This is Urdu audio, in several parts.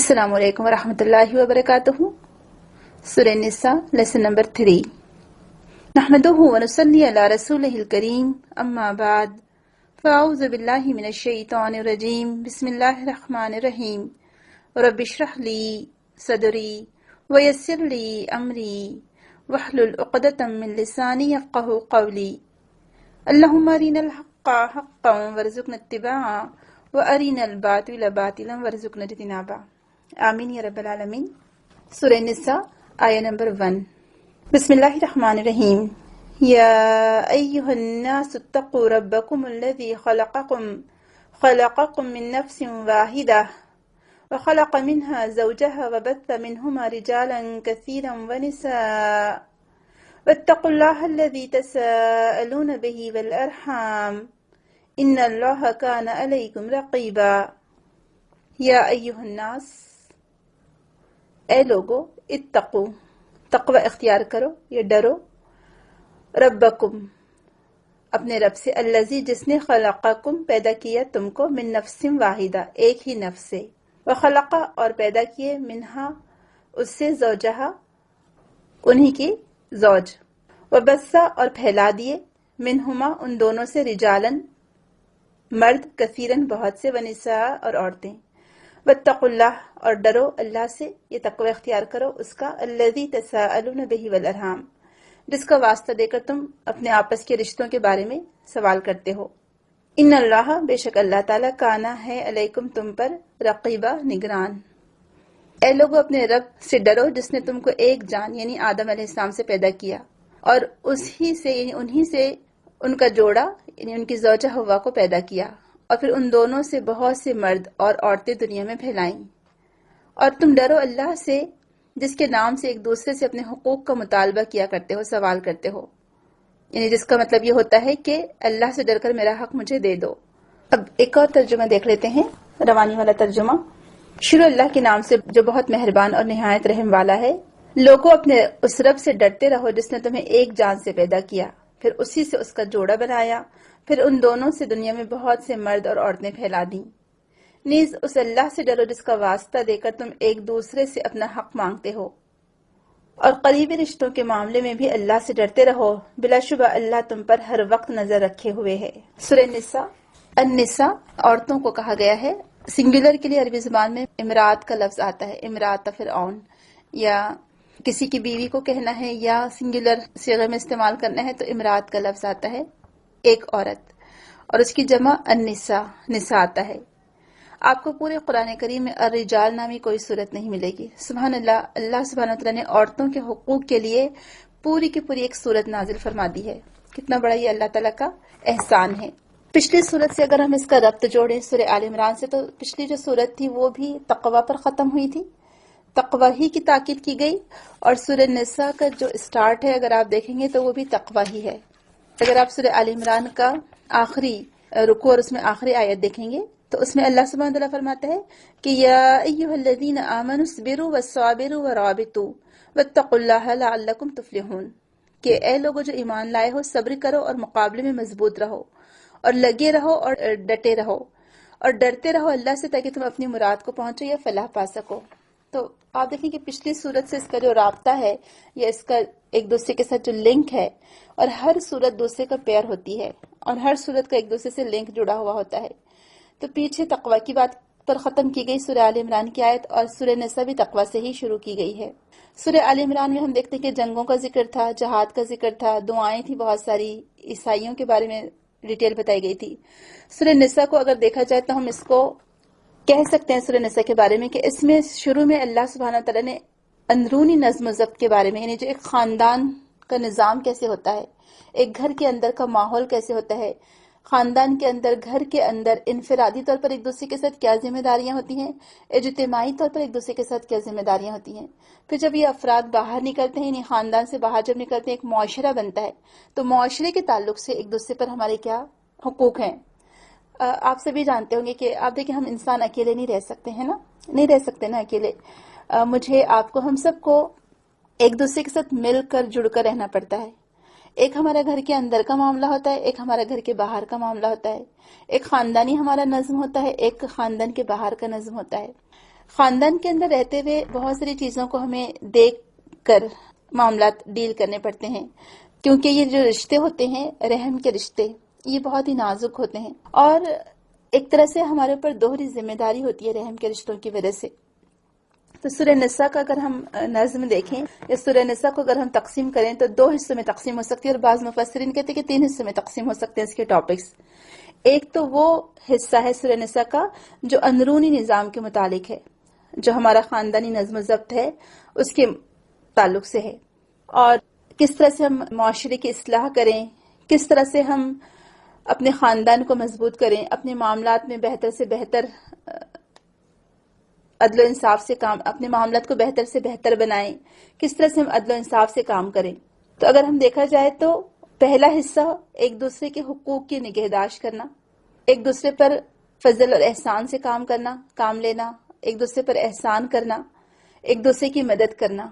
السلام علیکم ورحمۃ اللہ وبرکاتہ۔ سورہ نساء لیسن نمبر 3۔ نحمده ونصلی علی رسولہ الکریم، اما بعد فاعوذ باللہ من الشیطان الرجیم، بسم اللہ الرحمن الرحیم۔ رب اشرح لی صدری ویسر لی امری واحلل عقدۃ من لسانی یفقہوا قولی۔ اللہم ارنا الحق حقا وارزقنا اتباعہ وارنا الباطل باطلا وارزقنا اجتنابہ، آمین یا رب العالمین۔ سورہ نساء آیہ نمبر 1۔ بسم اللہ الرحمن الرحیم۔ یا ایہا الناس اتقوا ربکم الذی خلقکم من نفس واحدہ وخلق منها زوجها وبث منهما رجالا كثيرا ونساء واتقوا الله الذي تساءلون به والأرحام ان اللہ کان علیکم رقیبا۔ یا ایہا الناس، اے لوگو، اتقو، تقوی اختیار کرو یا ڈرو، ربکم، اپنے رب سے، الذی، جس نے خلقکم، پیدا کیا تم کو، من نفس واحدہ، ایک ہی نفس سے، وخلق، اور پیدا کیے، منہا، اس سے، زوجہا، انہی کی زوج، وبثا، اور پھیلا دیے، منہما، ان دونوں سے، رجالن، مرد، کثیرن، بہت سے، ونساء، اور عورتیں۔ واتقوا اللہ، اور ڈرو اللہ سے، یہ تقوی اختیار کرو اس کا، الذی تساءلون بہ والارحام، جس کا واسطہ دے کر تم اپنے آپس کے رشتوں کے بارے میں سوال کرتے ہو۔ ان اللہ، بے شک اللہ تعالیٰ، کانا ہے، علیکم، تم پر، رقیبہ، نگران۔ اے لوگو، اپنے رب سے ڈرو جس نے تم کو ایک جان یعنی آدم علیہ السلام سے پیدا کیا، اور اسی سے یعنی انہی سے ان کا جوڑا یعنی ان کی زوجہ ہوا کو پیدا کیا، اور پھر ان دونوں سے بہت سے مرد اور عورتیں دنیا میں پھیلائیں۔ اور تم ڈرو اللہ سے جس کے نام سے ایک دوسرے سے اپنے حقوق کا مطالبہ کیا کرتے ہو، سوال کرتے ہو، یعنی جس کا مطلب یہ ہوتا ہے کہ اللہ سے ڈر کر میرا حق مجھے دے دو۔ اب ایک اور ترجمہ دیکھ لیتے ہیں، روانی والا ترجمہ۔ شروع اللہ کے نام سے جو بہت مہربان اور نہایت رحم والا ہے۔ لوگوں، اپنے اس رب سے ڈرتے رہو جس نے تمہیں ایک جان سے پیدا کیا، پھر اسی سے اس کا جوڑا بنایا، پھر ان دونوں سے دنیا میں بہت سے مرد اور عورتیں پھیلا دیں۔ نیز اس اللہ سے ڈرو جس کا واسطہ دے کر تم ایک دوسرے سے اپنا حق مانگتے ہو، اور قریبی رشتوں کے معاملے میں بھی اللہ سے ڈرتے رہو، بلا شبہ اللہ تم پر ہر وقت نظر رکھے ہوئے ہے۔ سورہ نساء، النساء، عورتوں کو کہا گیا ہے۔ سنگولر کے لیے عربی زبان میں امرات کا لفظ آتا ہے، امرات فرعون، یا کسی کی بیوی کو کہنا ہے یا سنگولر صیغے میں استعمال کرنا ہے تو امرات کا لفظ آتا ہے، ایک عورت، اور اس کی جمع النساء، نساء آتا ہے۔ آپ کو پورے قرآن کریم میں الرجال نامی کوئی صورت نہیں ملے گی۔ سبحان اللہ، اللہ سبحانہ وتعالیٰ نے عورتوں کے حقوق کے لیے پوری کی پوری ایک صورت نازل فرما دی ہے۔ کتنا بڑا یہ اللہ تعالیٰ کا احسان ہے۔ پچھلی صورت سے اگر ہم اس کا ربط جوڑیں سورہ آل عمران سے، تو پچھلی جو صورت تھی وہ بھی تقوی پر ختم ہوئی تھی، تقوی ہی کی تاکید کی گئی، اور سورہ نساء کا جو اسٹارٹ ہے اگر آپ دیکھیں گے تو وہ بھی تقوی ہی ہے۔ اگر آپ سورہ آل عمران کا آخری رکوع اور اس میں آخری آیت دیکھیں گے تو اس میں اللہ سبحانہ وتعالیٰ فرماتا ہے کہ یا ایھا الذین آمنوا اصبروا والصابروا ورابطوا واتقوا اللہ لعلکم تفلحون، کہ اے لوگو جو ایمان لائے ہو، صبر کرو اور مقابلے میں مضبوط رہو، اور لگے رہو اور ڈٹے رہو، اور ڈرتے رہو اللہ سے تاکہ تم اپنی مراد کو پہنچو یا فلاح پا سکو۔ تو آپ دیکھیں کہ پچھلی صورت سے اس کا جو رابطہ ہے یا اس کا ایک دوسرے کے ساتھ جو لنک ہے، اور ہر صورت دوسرے کا پیر ہوتی ہے، اور ہر صورت کا ایک دوسرے سے لنک جڑا ہوا ہوتا ہے۔ تو پیچھے تقوی کی بات پر ختم کی گئی سورہ آل عمران کی آیت، اور سورہ نساء بھی تقوی سے ہی شروع کی گئی ہے۔ سورہ آل عمران میں ہم دیکھتے ہیں کہ جنگوں کا ذکر تھا، جہاد کا ذکر تھا، دعائیں تھی بہت ساری، عیسائیوں کے بارے میں ڈیٹیل بتائی گئی تھی۔ سورہ نساء کو اگر دیکھا جائے تو ہم اس کو کہہ سکتے ہیں سورہ نساء کے بارے میں کہ اس میں شروع میں اللہ سبحانہ تعالیٰ نے اندرونی نظم و ضبط کے بارے میں، یعنی جو ایک خاندان کا نظام کیسے ہوتا ہے، ایک گھر کے اندر کا ماحول کیسے ہوتا ہے، خاندان کے اندر، گھر کے اندر انفرادی طور پر ایک دوسرے کے ساتھ کیا ذمہ داریاں ہوتی ہیں، اجتماعی طور پر ایک دوسرے کے ساتھ کیا ذمہ داریاں ہوتی ہیں، پھر جب یہ افراد باہر نکلتے ہیں، یعنی خاندان سے باہر جب نکلتے ہیں، ایک معاشرہ بنتا ہے، تو معاشرے کے تعلق سے ایک دوسرے پر ہمارے کیا حقوق ہیں۔ آپ سبھی جانتے ہوں گے کہ آپ دیکھیں ہم انسان اکیلے نہیں رہ سکتے ہیں نا، نہیں رہ سکتے نا اکیلے، مجھے، آپ کو، ہم سب کو ایک دوسرے کے ساتھ مل کر جڑ کر رہنا پڑتا ہے۔ ایک ہمارا گھر کے اندر کا معاملہ ہوتا ہے، ایک ہمارا گھر کے باہر کا معاملہ ہوتا ہے، ایک خاندانی ہمارا نظم ہوتا ہے، ایک خاندان کے باہر کا نظم ہوتا ہے۔ خاندان کے اندر رہتے ہوئے بہت ساری چیزوں کو ہمیں دیکھ کر معاملات ڈیل کرنے پڑتے ہیں، کیونکہ یہ جو رشتے ہوتے ہیں، رحم کے رشتے، یہ بہت ہی نازک ہوتے ہیں، اور ایک طرح سے ہمارے اوپر دوہری ذمہ داری ہوتی ہے رحم کے رشتوں کی وجہ سے۔ تو سورہ نساء کا اگر ہم نظم دیکھیں یا سورہ نساء کو اگر ہم تقسیم کریں تو 2 حصوں میں تقسیم ہو سکتی ہے، اور بعض مفسرین کہتے ہیں کہ 3 حصوں میں تقسیم ہو سکتے ہیں اس کے ٹاپکس۔ ایک تو وہ حصہ ہے سورہ نساء کا جو اندرونی نظام کے متعلق ہے، جو ہمارا خاندانی نظم و ضبط ہے اس کے تعلق سے ہے، اور کس طرح سے ہم معاشرے کی اصلاح کریں، کس طرح سے ہم اپنے خاندان کو مضبوط کریں، اپنے معاملات میں بہتر سے بہتر عدل و انصاف سے کام، اپنے معاملات کو بہتر سے بہتر بنائیں، کس طرح سے ہم عدل و انصاف سے کام کریں۔ تو اگر ہم دیکھا جائے تو پہلا حصہ ایک دوسرے کے حقوق کی نگہداشت کرنا، ایک دوسرے پر فضل اور احسان سے کام کرنا، کام لینا، ایک دوسرے پر احسان کرنا، ایک دوسرے کی مدد کرنا۔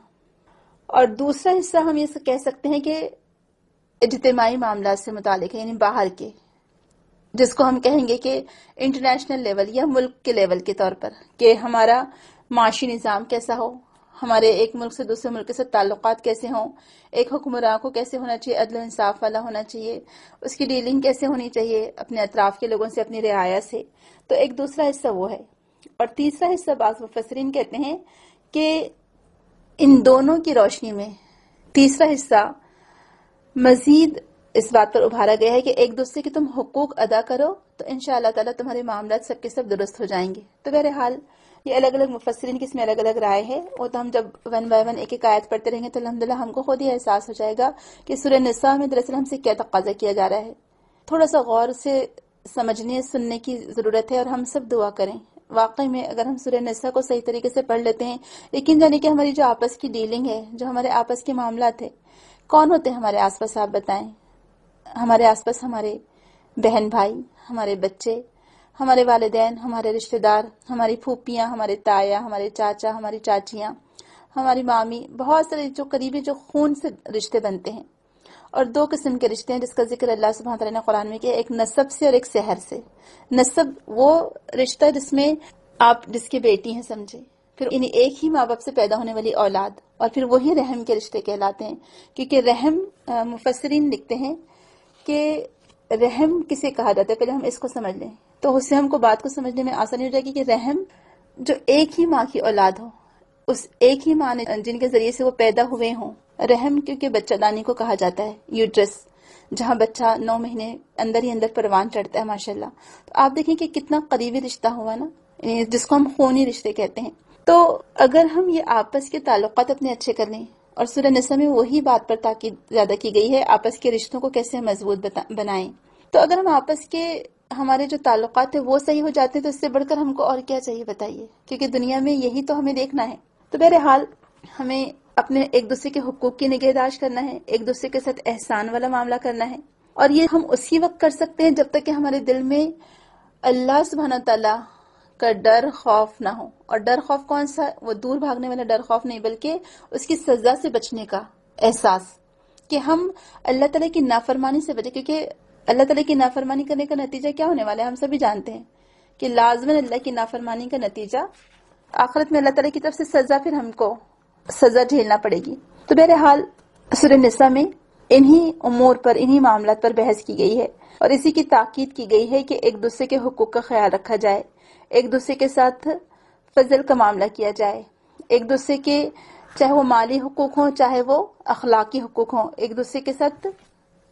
اور دوسرا حصہ ہم یہ کہہ سکتے ہیں کہ اجتماعی معاملات سے متعلق ہے، یعنی باہر کے، جس کو ہم کہیں گے کہ انٹرنیشنل لیول یا ملک کے لیول کے طور پر، کہ ہمارا معاشی نظام کیسا ہو، ہمارے ایک ملک سے دوسرے ملک کے ساتھ تعلقات کیسے ہوں، ایک حکمراں کو کیسے ہونا چاہیے، عدل و انصاف والا ہونا چاہیے، اس کی ڈیلنگ کیسے ہونی چاہیے اپنے اطراف کے لوگوں سے، اپنی رعایا سے۔ تو ایک دوسرا حصہ وہ ہے، اور تیسرا حصہ بعض مفسرین کہتے ہیں کہ ان دونوں کی روشنی میں تیسرا حصہ مزید اس بات پر ابھارا گیا ہے کہ ایک دوسرے کے تم حقوق ادا کرو تو انشاءاللہ تعالیٰ تمہارے معاملات سب کے سب درست ہو جائیں گے۔ تو بہرحال یہ الگ الگ مفسرین کی اس میں الگ الگ رائے ہے، وہ تو ہم جب ون بائی ون ایک ایک آیت پڑھتے رہیں گے تو الحمدللہ ہم کو خود ہی احساس ہو جائے گا کہ سورہ نساء میں دراصل ہم سے کیا تقاضا کیا جا رہا ہے۔ تھوڑا سا غور سے سمجھنے سننے کی ضرورت ہے، اور ہم سب دعا کریں واقعی میں اگر ہم سورہ نساء کو صحیح طریقے سے پڑھ لیتے ہیں، یقین جانے کہ ہماری جو آپس کی ڈیلنگ ہے، جو ہمارے آپس کے معاملات ہیں، کون ہوتے ہیں ہمارے آس پاس آپ بتائیں؟ ہمارے آس پاس ہمارے بہن بھائی، ہمارے بچے، ہمارے والدین، ہمارے رشتہ دار، ہماری پھوپھیاں، ہمارے تایا، ہمارے چاچا، ہماری چاچیاں، ہماری مامی، بہت سارے جو قریبی جو خون سے رشتے بنتے ہیں۔ اور 2 قسم کے رشتے ہیں جس کا ذکر اللہ سبحانہ تعالیٰ نے قرآن میں کیا، ایک نسب سے اور ایک سحر سے۔ نسب وہ رشتہ جس میں آپ جس کی بیٹی ہیں سمجھے، پھر انہیں ایک ہی ماں باپ سے پیدا ہونے والی اولاد، اور پھر وہی رحم کے رشتے کہلاتے ہیں، کیونکہ رحم مفسرین لکھتے ہیں کہ رحم کسے کہا جاتا ہے، پہلے ہم اس کو سمجھ لیں تو اس سے ہم کو بات کو سمجھنے میں آسانی ہو جائے گی کہ رحم جو ایک ہی ماں کی اولاد ہو، اس ایک ہی ماں نے جن کے ذریعے سے وہ پیدا ہوئے ہوں۔ رحم کیونکہ بچہ دانی کو کہا جاتا ہے، یوٹرس، جہاں بچہ 9 مہینے اندر ہی اندر پروان چڑھتا ہے ماشاءاللہ۔ تو آپ دیکھیں کہ کتنا قریبی رشتہ ہوا نا، جس کو ہم خونی رشتے کہتے ہیں۔ تو اگر ہم یہ آپس کے تعلقات اپنے اچھے کر لیں، اور سورہ نساء میں وہی بات پر تاکید زیادہ کی گئی ہے، آپس کے رشتوں کو کیسے مضبوط بنائیں، تو اگر ہم آپس کے ہمارے جو تعلقات ہیں وہ صحیح ہو جاتے ہیں تو اس سے بڑھ کر ہم کو اور کیا چاہیے بتائیے، کیونکہ دنیا میں یہی تو ہمیں دیکھنا ہے۔ تو بہرحال ہمیں اپنے ایک دوسرے کے حقوق کی نگہداشت کرنا ہے، ایک دوسرے کے ساتھ احسان والا معاملہ کرنا ہے، اور یہ ہم اسی وقت کر سکتے ہیں جب تک کہ ہمارے دل میں اللہ سبحانہ تعالیٰ کا ڈر خوف نہ ہو۔ اور ڈر خوف کون سا؟ وہ دور بھاگنے والا ڈر خوف نہیں، بلکہ اس کی سزا سے بچنے کا احساس، کہ ہم اللہ تعالیٰ کی نافرمانی سے بچیں، کیونکہ اللہ تعالیٰ کی نافرمانی کرنے کا نتیجہ کیا ہونے والا ہے ہم سبھی جانتے ہیں کہ لازماً اللہ کی نافرمانی کا نتیجہ آخرت میں اللہ تعالیٰ کی طرف سے سزا، پھر ہم کو سزا جھیلنا پڑے گی۔ تو بہرحال سورہ نساء میں انہی امور پر، انہی معاملات پر بحث کی گئی ہے، اور اسی کی تاکید کی گئی ہے کہ ایک دوسرے کے حقوق کا خیال رکھا جائے، ایک دوسرے کے ساتھ فضل کا معاملہ کیا جائے، ایک دوسرے کے چاہے وہ مالی حقوق ہوں چاہے وہ اخلاقی حقوق ہوں، ایک دوسرے کے ساتھ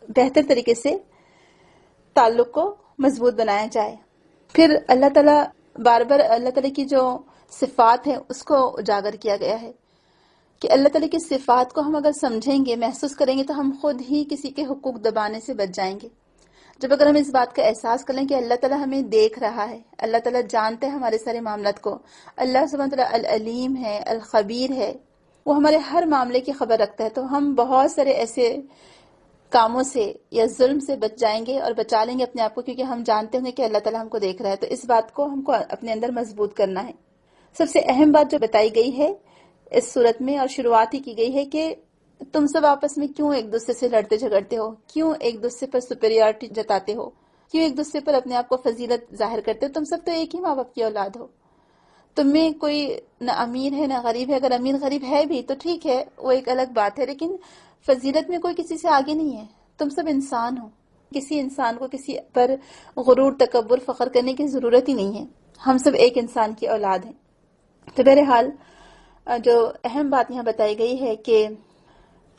بہتر طریقے سے تعلق کو مضبوط بنایا جائے۔ پھر اللہ تعالیٰ بار بار اللہ تعالیٰ کی جو صفات ہیں اس کو اجاگر کیا گیا ہے کہ اللہ تعالیٰ کی صفات کو ہم اگر سمجھیں گے، محسوس کریں گے، تو ہم خود ہی کسی کے حقوق دبانے سے بچ جائیں گے۔ جب اگر ہم اس بات کا احساس کر لیں کہ اللہ تعالیٰ ہمیں دیکھ رہا ہے، اللہ تعالیٰ جانتے ہیں ہمارے سارے معاملات کو، اللہ سبحانہ تعالیٰ العلیم ہے، الخبیر ہے، وہ ہمارے ہر معاملے کی خبر رکھتا ہے، تو ہم بہت سارے ایسے کاموں سے یا ظلم سے بچ جائیں گے اور بچا لیں گے اپنے آپ کو، کیونکہ ہم جانتے ہوں گے کہ اللہ تعالیٰ ہم کو دیکھ رہا ہے۔ تو اس بات کو ہم کو اپنے اندر مضبوط کرنا ہے۔ سب سے اہم بات جو بتائی گئی ہے اس صورت میں، اور شروعات ہی کی گئی ہے، کہ تم سب آپس میں کیوں ایک دوسرے سے لڑتے جھگڑتے ہو، کیوں ایک دوسرے پر سپیریورٹی جتاتے ہو، کیوں ایک دوسرے پر اپنے آپ کو فضیلت ظاہر کرتے ہو، تم سب تو ایک ہی ماں باپ کی اولاد ہو۔ تم میں کوئی نہ امیر ہے نہ غریب ہے. اگر امیر غریب ہے بھی تو ٹھیک ہے، وہ ایک الگ بات ہے، لیکن فضیلت میں کوئی کسی سے آگے نہیں ہے. تم سب انسان ہو. کسی انسان کو کسی پر غرور، تکبر، فخر کرنے کی ضرورت ہی نہیں ہے. ہم سب ایک انسان کی اولاد ہیں. تو بہرحال جو اہم بات یہاں بتائی گئی ہے کہ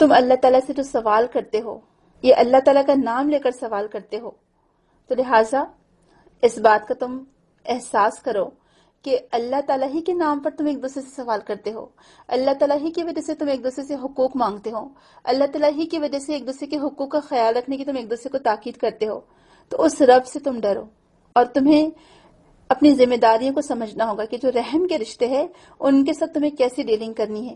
تم اللہ تعالیٰ سے جو سوال کرتے ہو، یہ اللہ تعالیٰ کا نام لے کر سوال کرتے ہو، تو لہٰذا اس بات کا تم احساس کرو کہ اللہ تعالیٰ ہی کے نام پر تم ایک دوسرے سے سوال کرتے ہو. اللہ تعالیٰ ہی کی وجہ سے تم ایک دوسرے سے حقوق مانگتے ہو. اللہ تعالیٰ ہی کی وجہ سے ایک دوسرے کے حقوق کا خیال رکھنے کی تم ایک دوسرے کو تاکید کرتے ہو. تو اس رب سے تم ڈرو، اور تمہیں اپنی ذمہ داریوں کو سمجھنا ہوگا کہ جو رحم کے رشتے ہیں ان کے ساتھ تمہیں کیسی ڈیلنگ کرنی ہے.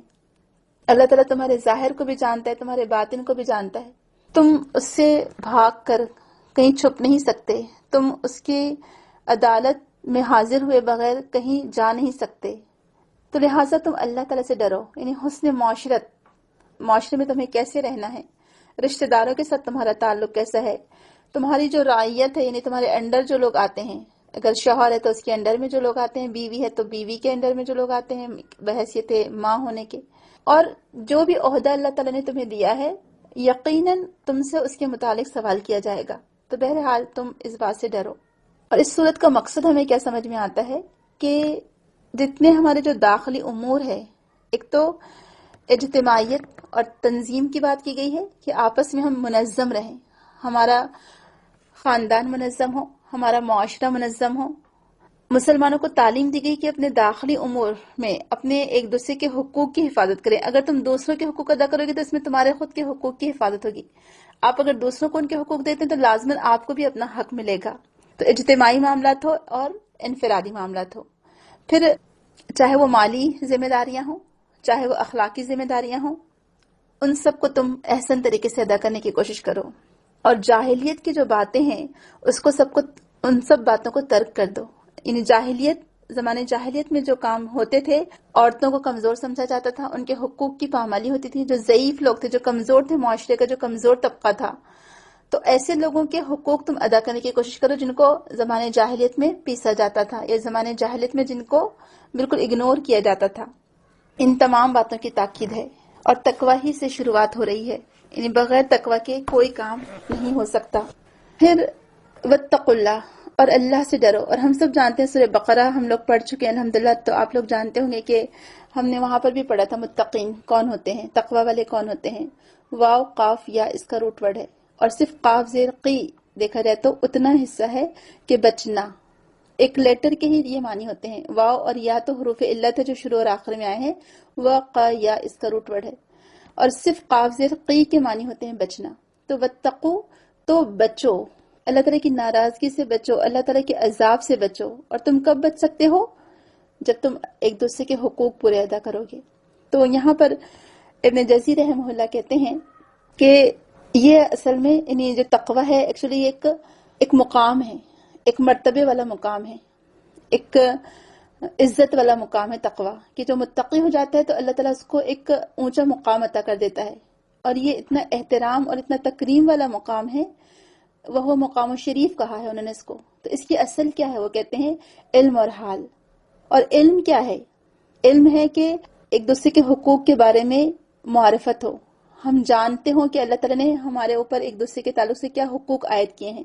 اللہ تعالیٰ تمہارے ظاہر کو بھی جانتا ہے، تمہارے باطن کو بھی جانتا ہے. تم اس سے بھاگ کر کہیں چھپ نہیں سکتے. تم اس کی عدالت میں حاضر ہوئے بغیر کہیں جا نہیں سکتے. تو لہٰذا تم اللہ تعالیٰ سے ڈرو. یعنی حسن معاشرے میں تمہیں کیسے رہنا ہے، رشتہ داروں کے ساتھ تمہارا تعلق کیسا ہے، تمہاری جو رعیت ہے، یعنی تمہارے انڈر جو لوگ آتے ہیں، اگر شوہر ہے تو اس کے انڈر میں جو لوگ آتے ہیں، بیوی ہے تو بیوی کے انڈر میں جو لوگ آتے ہیں بحیثیت ماں ہونے کے، اور جو بھی عہدہ اللہ تعالیٰ نے تمہیں دیا ہے یقیناً تم سے اس کے متعلق سوال کیا جائے گا. تو بہرحال تم اس بات سے ڈرو. اور اس صورت کا مقصد ہمیں کیا سمجھ میں آتا ہے کہ جتنے ہمارے جو داخلی امور ہے، ایک تو اجتماعیت اور تنظیم کی بات کی گئی ہے کہ آپس میں ہم منظم رہیں، ہمارا خاندان منظم ہو، ہمارا معاشرہ منظم ہو. مسلمانوں کو تعلیم دی گئی کہ اپنے داخلی امور میں اپنے ایک دوسرے کے حقوق کی حفاظت کریں. اگر تم دوسروں کے حقوق ادا کرو گے تو اس میں تمہارے خود کے حقوق کی حفاظت ہوگی. آپ اگر دوسروں کو ان کے حقوق دیتے ہیں تو لازماً آپ کو بھی اپنا حق ملے گا. تو اجتماعی معاملات ہو اور انفرادی معاملات ہو، پھر چاہے وہ مالی ذمہ داریاں ہوں، چاہے وہ اخلاقی ذمہ داریاں ہوں، ان سب کو تم احسن طریقے سے ادا کرنے کی کوشش کرو. اور جاہلیت کی جو باتیں ہیں ان سب باتوں کو ترک کر دو. یعنی زمانے جاہلیت میں جو کام ہوتے تھے، عورتوں کو کمزور سمجھا جاتا تھا، ان کے حقوق کی پامالی ہوتی تھی. جو ضعیف لوگ تھے، جو کمزور تھے، معاشرے کا جو کمزور طبقہ تھا، تو ایسے لوگوں کے حقوق تم ادا کرنے کی کوشش کرو جن کو زمانے جاہلیت میں پیسا جاتا تھا، یا زمانے جاہلیت میں جن کو بالکل اگنور کیا جاتا تھا. ان تمام باتوں کی تاکید ہے، اور تقوی ہی سے شروعات ہو رہی ہے. یعنی بغیر تقوی کے کوئی کام نہیں ہو سکتا. پھر واتقوا اللہ، اور اللہ سے ڈرو. اور ہم سب جانتے ہیں سورہ بقرہ ہم لوگ پڑھ چکے ہیں الحمدللہ، تو آپ لوگ جانتے ہوں گے کہ ہم نے وہاں پر بھی پڑھا تھا متقین کون ہوتے ہیں، تقوی والے کون ہوتے ہیں. واو قاف یا اس کا روٹ ورڈ ہے، اور صرف قاف زیر قی دیکھا جائے تو اتنا حصہ ہے کہ بچنا. ایک لیٹر کے ہی یہ معنی ہوتے ہیں. واو اور یا تو حروف علت ہے جو شروع اور آخر میں آئے ہیں، یا اس کا روٹ ورڈ ہے. اور صرف قاف زیر قی کے معنی ہوتے ہیں بچنا. تو واتقوا، تو بچو، اللہ تعالیٰ کی ناراضگی سے بچو، اللہ تعالیٰ کے عذاب سے بچو. اور تم کب بچ سکتے ہو؟ جب تم ایک دوسرے کے حقوق پورے ادا کرو گے. تو یہاں پر ابن جزی رحمہ اللہ کہتے ہیں کہ یہ اصل میں جو تقوی ہے ایکچولی ایک مقام ہے، ایک مرتبے والا مقام ہے، ایک عزت والا مقام ہے تقوی، کہ جو متقی ہو جاتا ہے تو اللہ تعالیٰ اس کو ایک اونچا مقام عطا کر دیتا ہے. اور یہ اتنا احترام اور اتنا تکریم والا مقام ہے، وہ مقام شریف کہا ہے انہوں نے اس کو. تو اس کی اصل کیا ہے؟ وہ کہتے ہیں علم اور حال. اور علم کیا ہے؟ علم ہے کہ ایک دوسرے کے حقوق کے بارے میں معرفت ہو، ہم جانتے ہوں کہ اللہ تعالیٰ نے ہمارے اوپر ایک دوسرے کے تعلق سے کیا حقوق عائد کیے ہیں.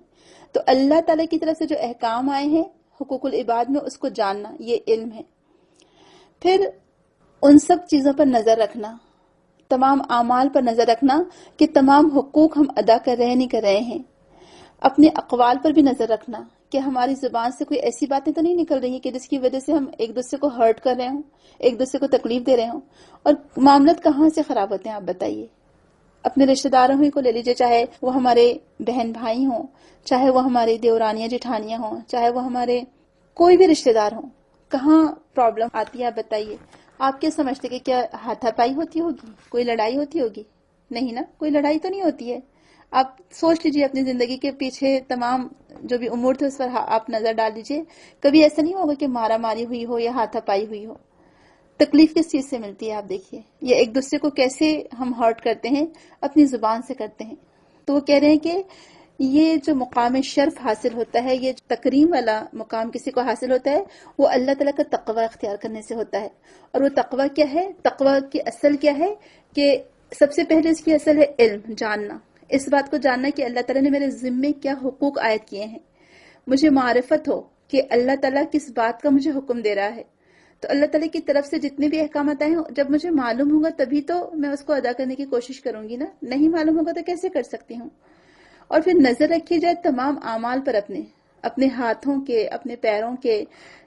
تو اللہ تعالیٰ کی طرف سے جو احکام آئے ہیں حقوق العباد میں، اس کو جاننا، یہ علم ہے. پھر ان سب چیزوں پر نظر رکھنا، تمام اعمال پر نظر رکھنا کہ تمام حقوق ہم ادا کر رہے نہیں کر رہے ہیں. اپنے اقوال پر بھی نظر رکھنا کہ ہماری زبان سے کوئی ایسی باتیں تو نہیں نکل رہی کہ جس کی وجہ سے ہم ایک دوسرے کو ہرٹ کر رہے ہوں، ایک دوسرے کو تکلیف دے رہے ہوں. اور معاملات کہاں سے خراب ہوتے ہیں آپ بتائیے؟ اپنے رشتہ داروں ہی کو لے لیجئے، چاہے وہ ہمارے بہن بھائی ہوں، چاہے وہ ہماری دیورانیاں جٹھانیاں ہوں، چاہے وہ ہمارے کوئی بھی رشتہ دار ہوں، کہاں پرابلم آتی ہے آپ بتائیے؟ آپ کیا سمجھتے کہ کیا ہاتھا پائی ہوتی ہوگی، کوئی لڑائی ہوتی ہوگی؟ نہیں نا، کوئی لڑائی تو نہیں ہوتی ہے. آپ سوچ لیجئے اپنی زندگی کے پیچھے تمام جو بھی امور تھے اس پر آپ نظر ڈال لیجئے. کبھی ایسا نہیں ہوگا کہ مارا ماری ہوئی ہو یا ہاتھا پائی ہوئی ہو. تکلیف کس چیز سے ملتی ہے آپ دیکھیے. یہ ایک دوسرے کو کیسے ہم ہرٹ کرتے ہیں، اپنی زبان سے کرتے ہیں. تو وہ کہہ رہے ہیں کہ یہ جو مقام شرف حاصل ہوتا ہے، یہ تکریم والا مقام کسی کو حاصل ہوتا ہے، وہ اللہ تعالیٰ کا تقوی اختیار کرنے سے ہوتا ہے۔ اور وہ تقوی کیا ہے؟ تقوی کی اصل کیا ہے کہ سب سے پہلے اس کی اصل ہے علم، جاننا، اس بات کو جاننا کہ اللہ تعالیٰ نے میرے ذمے کیا حقوق عائد کیے ہیں، مجھے معرفت ہو کہ اللہ تعالیٰ کس بات کا مجھے حکم دے رہا ہے۔ تو اللہ تعالیٰ کی طرف سے جتنے بھی احکامات آئے ہیں، جب مجھے معلوم ہوگا تبھی تو میں اس کو ادا کرنے کی کوشش کروں گی نا، نہیں معلوم ہوگا تو کیسے کر سکتی ہوں۔ اور پھر نظر رکھی جائے تمام اعمال پر، اپنے ہاتھوں کے، اپنے پیروں کے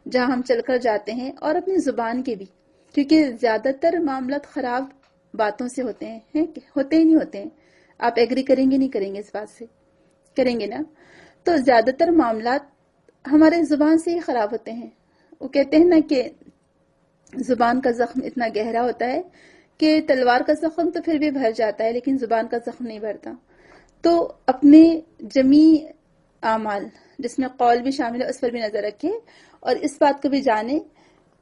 جہاں ہم چل کر جاتے ہیں، اور اپنی زبان کے بھی، کیونکہ زیادہ تر معاملات خراب باتوں سے ہوتے ہیں، ہوتے ہی نہیں ہوتے ہیں۔ آپ ایگری کریں گے نہیں کریں گے اس بات سے؟ کریں گے نا؟ تو زیادہ تر معاملات ہمارے زبان سے ہی خراب ہوتے ہیں۔ وہ کہتے ہیں نا کہ زبان کا زخم اتنا گہرا ہوتا ہے کہ تلوار کا زخم تو پھر بھی بھر جاتا ہے، لیکن زبان کا زخم نہیں بھرتا۔ تو اپنے جمیع اعمال جس میں قول بھی شامل ہے اس پر بھی نظر رکھے، اور اس بات کو بھی جانے